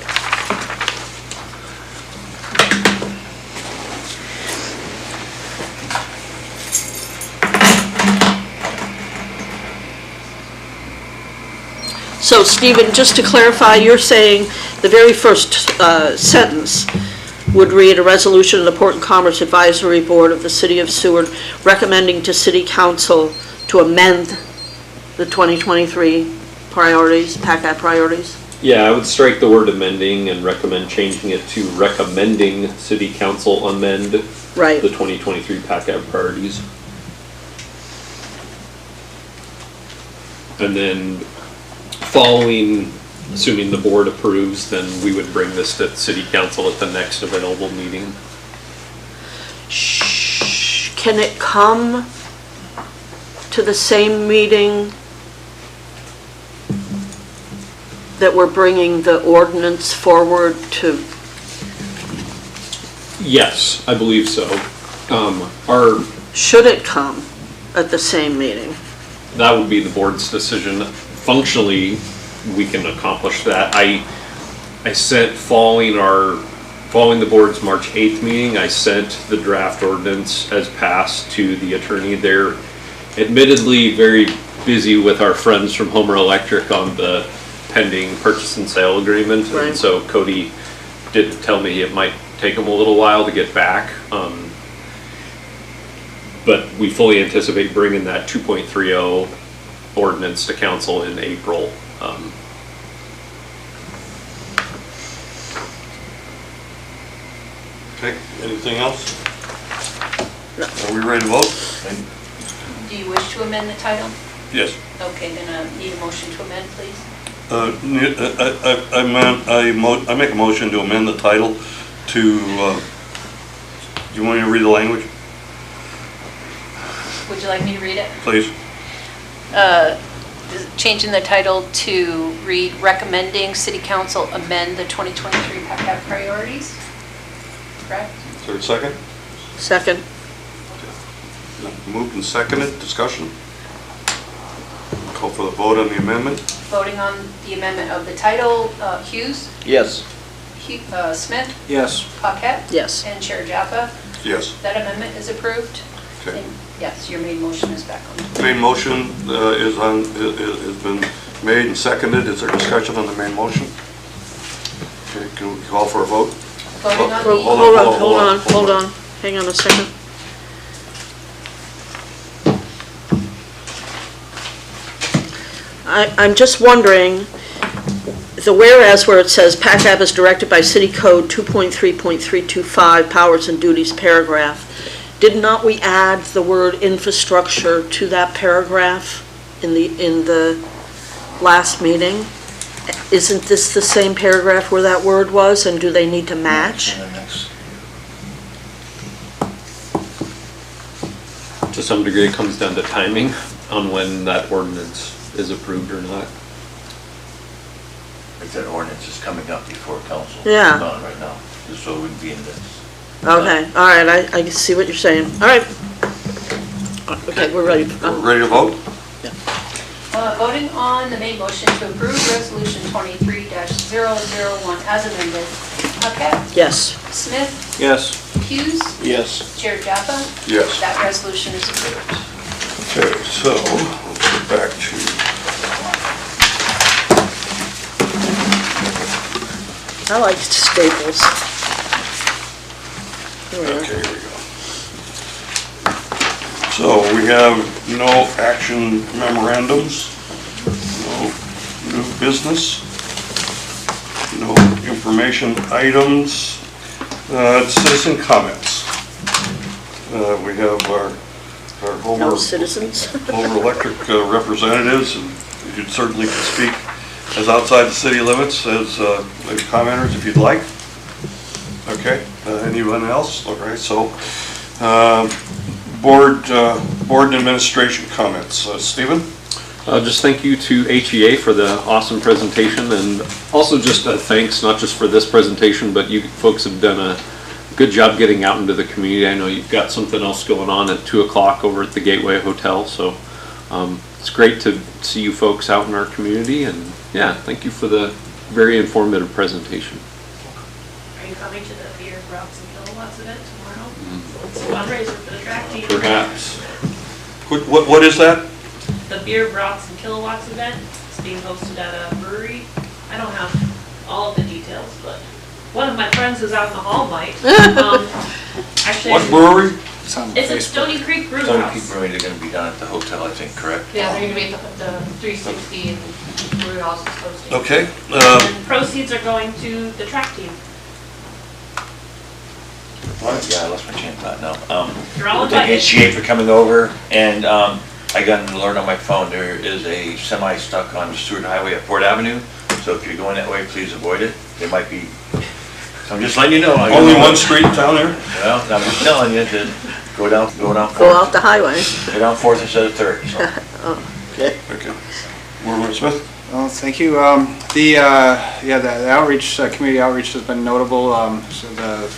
So Stephen, just to clarify, you're saying the very first sentence would read, a resolution of the Port and Commerce Advisory Board of the City of Seward recommending to City Council to amend the 2023 priorities, PACAB priorities? Yeah, I would strike the word amending and recommend changing it to recommending city council amend Right. the 2023 PACAB priorities. And then following, assuming the board approves, then we would bring this to city council at the next available meeting. Can it come to the same meeting that we're bringing the ordinance forward to? Yes, I believe so. Should it come at the same meeting? That would be the board's decision. Functionally, we can accomplish that. I sent, following the board's March 8th meeting, I sent the draft ordinance as passed to the attorney. They're admittedly very busy with our friends from Homer Electric on the pending purchase and sale agreement. Right. And so Cody did tell me it might take him a little while to get back. But we fully anticipate bringing that 2.30 ordinance to council in April. Okay, anything else? Are we ready to vote? Do you wish to amend the title? Yes. Okay, then I need a motion to amend, please. I make a motion to amend the title to, do you want me to read the language, Would you like me to read it? please? Changing the title to read, recommending City Council amend the 2023 PACAB priorities, correct? Is there a second? Second. Moved and seconded, discussion? Call for the vote on the amendment? Voting on the amendment of the title, Hughes, Yes. Smith, Yes. Paquette, Yes. and Chair Jaffa. Yes. That amendment is approved. Okay. And yes, your main motion is back on. Main motion has been made and seconded. Is there discussion on the main motion? Okay, can we call for a vote? Voting on Hold the, Hold on. Hang on a second. I'm just wondering, the whereas where it says PACAB is directed by City Code 2.3.325, powers and duties paragraph, did not we add the word infrastructure to that paragraph in the last meeting? Isn't this the same paragraph where that word was, and do they need to match? To some degree, it comes down to timing on when that ordinance is approved or not. If that ordinance is coming up before council. Yeah. It's not right now, just so it wouldn't be in this. Okay, all right, I see what you're saying. All right. Okay, we're ready. We're ready to vote? voting on the main motion to approve resolution 23-001 as amended. Paquette, Yes. Smith, Yes. Hughes, Yes. Chair Jaffa. Yes. That resolution is approved. Okay, so let's get back to, I like staples. There we are. okay, here we go. So we have no action memorandums, no new business, no information items, citizen comments. We have our Homer. No citizens? Homer Electric representatives, and you certainly can speak as outside the city limits as commenters if you'd like. Okay, anyone else? All right, so board and administration comments. Stephen? Just thank you to HEA for the awesome presentation, and also just thanks, not just for this presentation, but you folks have done a good job getting out into the community. I know you've got something else going on at 2 o'clock over at the Gateway Hotel, so it's great to see you folks out in our community, and yeah, thank you for the very informative presentation. Are you coming to the Beer, Rocks, and Kilowatts event tomorrow? It's a fundraiser for the track team. Perhaps. What is that? The Beer, Rocks, and Kilowatts event. It's being hosted at a brewery. I don't have all of the details, but one of my friends who's out in the hall might. Actually, What brewery? It's on it's at Facebook. Stony Creek Brew Stony House. Creek Brewing, they're gonna be down at the hotel, I think, correct? Yeah, they're gonna be at the 360 and Brew House is hosting. Okay. And proceeds are going to the track team. Yeah, I lost my chain of thought now. You're all Thank invited. HCA for coming over, and I got an alert on my phone, there is a semi stuck on Stewart Highway at Ford Avenue, so if you're going that way, please avoid it. They might be, so I'm just letting you know. Only one street in town here? Well, I'm just telling you to go down Go out Fourth. the highway. Go down Fourth instead of Third, so. Okay. Boardman Smith? Well, thank you. The outreach, community outreach has been notable. So the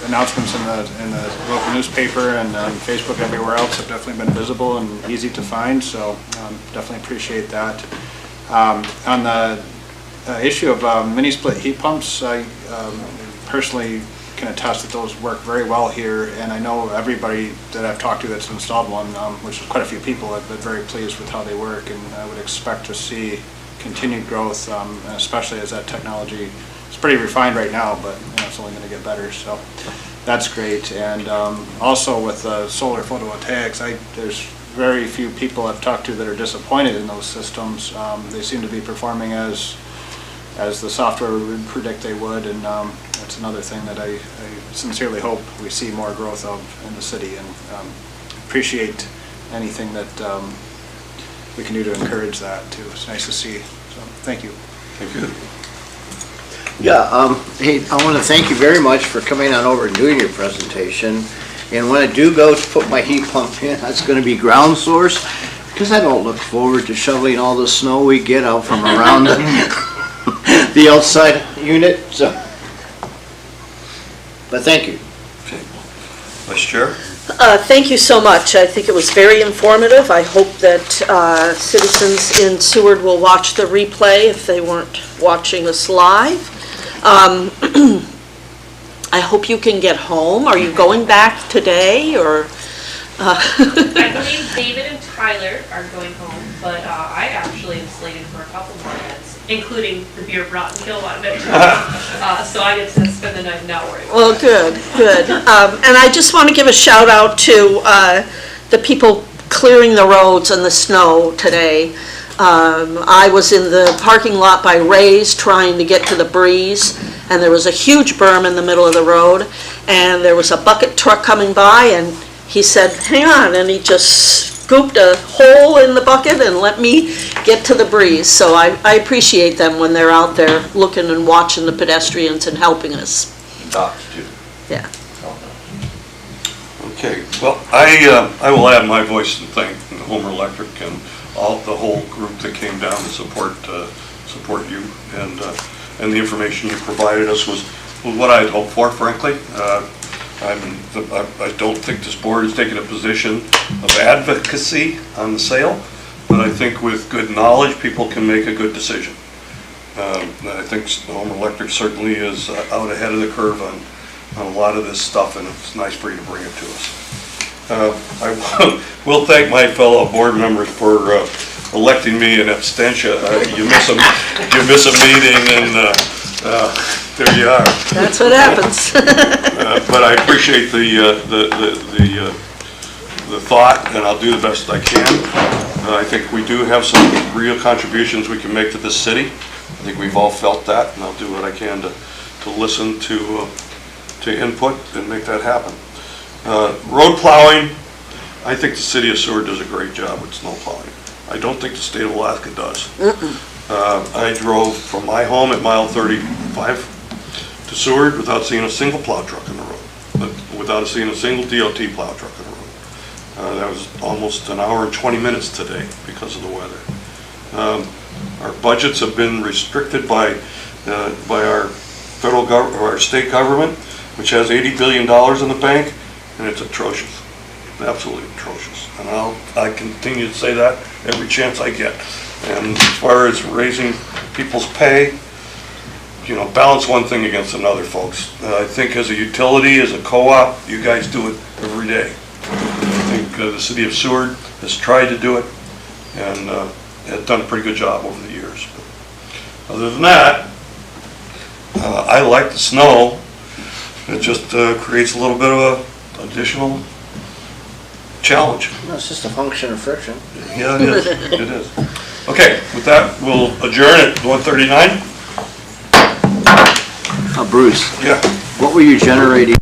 announcements in the local newspaper and on Facebook, everywhere else have definitely been visible and easy to find, so definitely appreciate that. On the issue of mini split heat pumps, I personally can attest that those work very well here, and I know everybody that I've talked to that's installed one, which is quite a few people, have been very pleased with how they work, and I would expect to see continued growth, especially as that technology is pretty refined right now, but it's only going to get better, so that's great. And also with solar photovoltaics, there's very few people I've talked to that are disappointed in those systems. They seem to be performing as the software would predict they would, and that's another thing that I sincerely hope we see more growth of in the city, and appreciate anything that we can do to encourage that too. It's nice to see. So thank you. Thank you. Yeah, hey, I want to thank you very much for coming on over and doing your presentation. And when I do go to put my heat pump in, that's going to be ground source, because I don't look forward to shoveling all the snow we get out from around the outside unit, so. But thank you. Vice Chair? Thank you so much. I think it was very informative. I hope that citizens in Seward will watch the replay if they weren't watching us live. I hope you can get home. Are you going back today, or? I believe David and Tyler are going home, but I actually am slated for a couple more nights, including the beer brought and kill out of it. So I get to spend the night in Delaware. Well, good. And I just want to give a shout out to the people clearing the roads in the snow today. I was in the parking lot by Ray's trying to get to the Breeze, and there was a huge berm in the middle of the road, and there was a bucket truck coming by, and he said, hang on, and he just scooped a hole in the bucket and let me get to the Breeze. So I appreciate them when they're out there looking and watching the pedestrians and helping us. Docs too. Yeah. Okay, well, I will add my voice and thank Homer Electric and the whole group that came down to support you, and the information you provided us was what I had hoped for, frankly. I don't think this board is taking a position of advocacy on the sale, but I think with good knowledge, people can make a good decision. I think Homer Electric certainly is out ahead of the curve on a lot of this stuff, and it's nice for you to bring it to us. I will thank my fellow board members for electing me in abstention. You miss a meeting, and there you are. That's what happens. But I appreciate the thought, and I'll do the best I can. I think we do have some real contributions we can make to this city. I think we've all felt that, and I'll do what I can to listen to input and make that happen. Road plowing, I think the city of Seward does a great job with snow plowing. I don't think the state of Alaska does. I drove from my home at mile 35 to Seward without seeing a single plow truck on the road, without seeing a single DOT plow truck on the road. That was almost an hour and 20 minutes today because of the weather. Our budgets have been restricted by our federal government, or our state government, which has $80 billion in the bank, and it's atrocious, absolutely atrocious. And I continue to say that every chance I get. And as far as raising people's pay, balance one thing against another, folks. I think as a utility, as a co-op, you guys do it every day. I think the city of Seward has tried to do it, and has done a pretty good job over the years. But other than that, I like the snow. It just creates a little bit of a additional challenge. No, it's just a function of friction. Yeah, it is. It is. Okay, with that, we'll adjourn at 1:39. Bruce. Yeah. What were you generating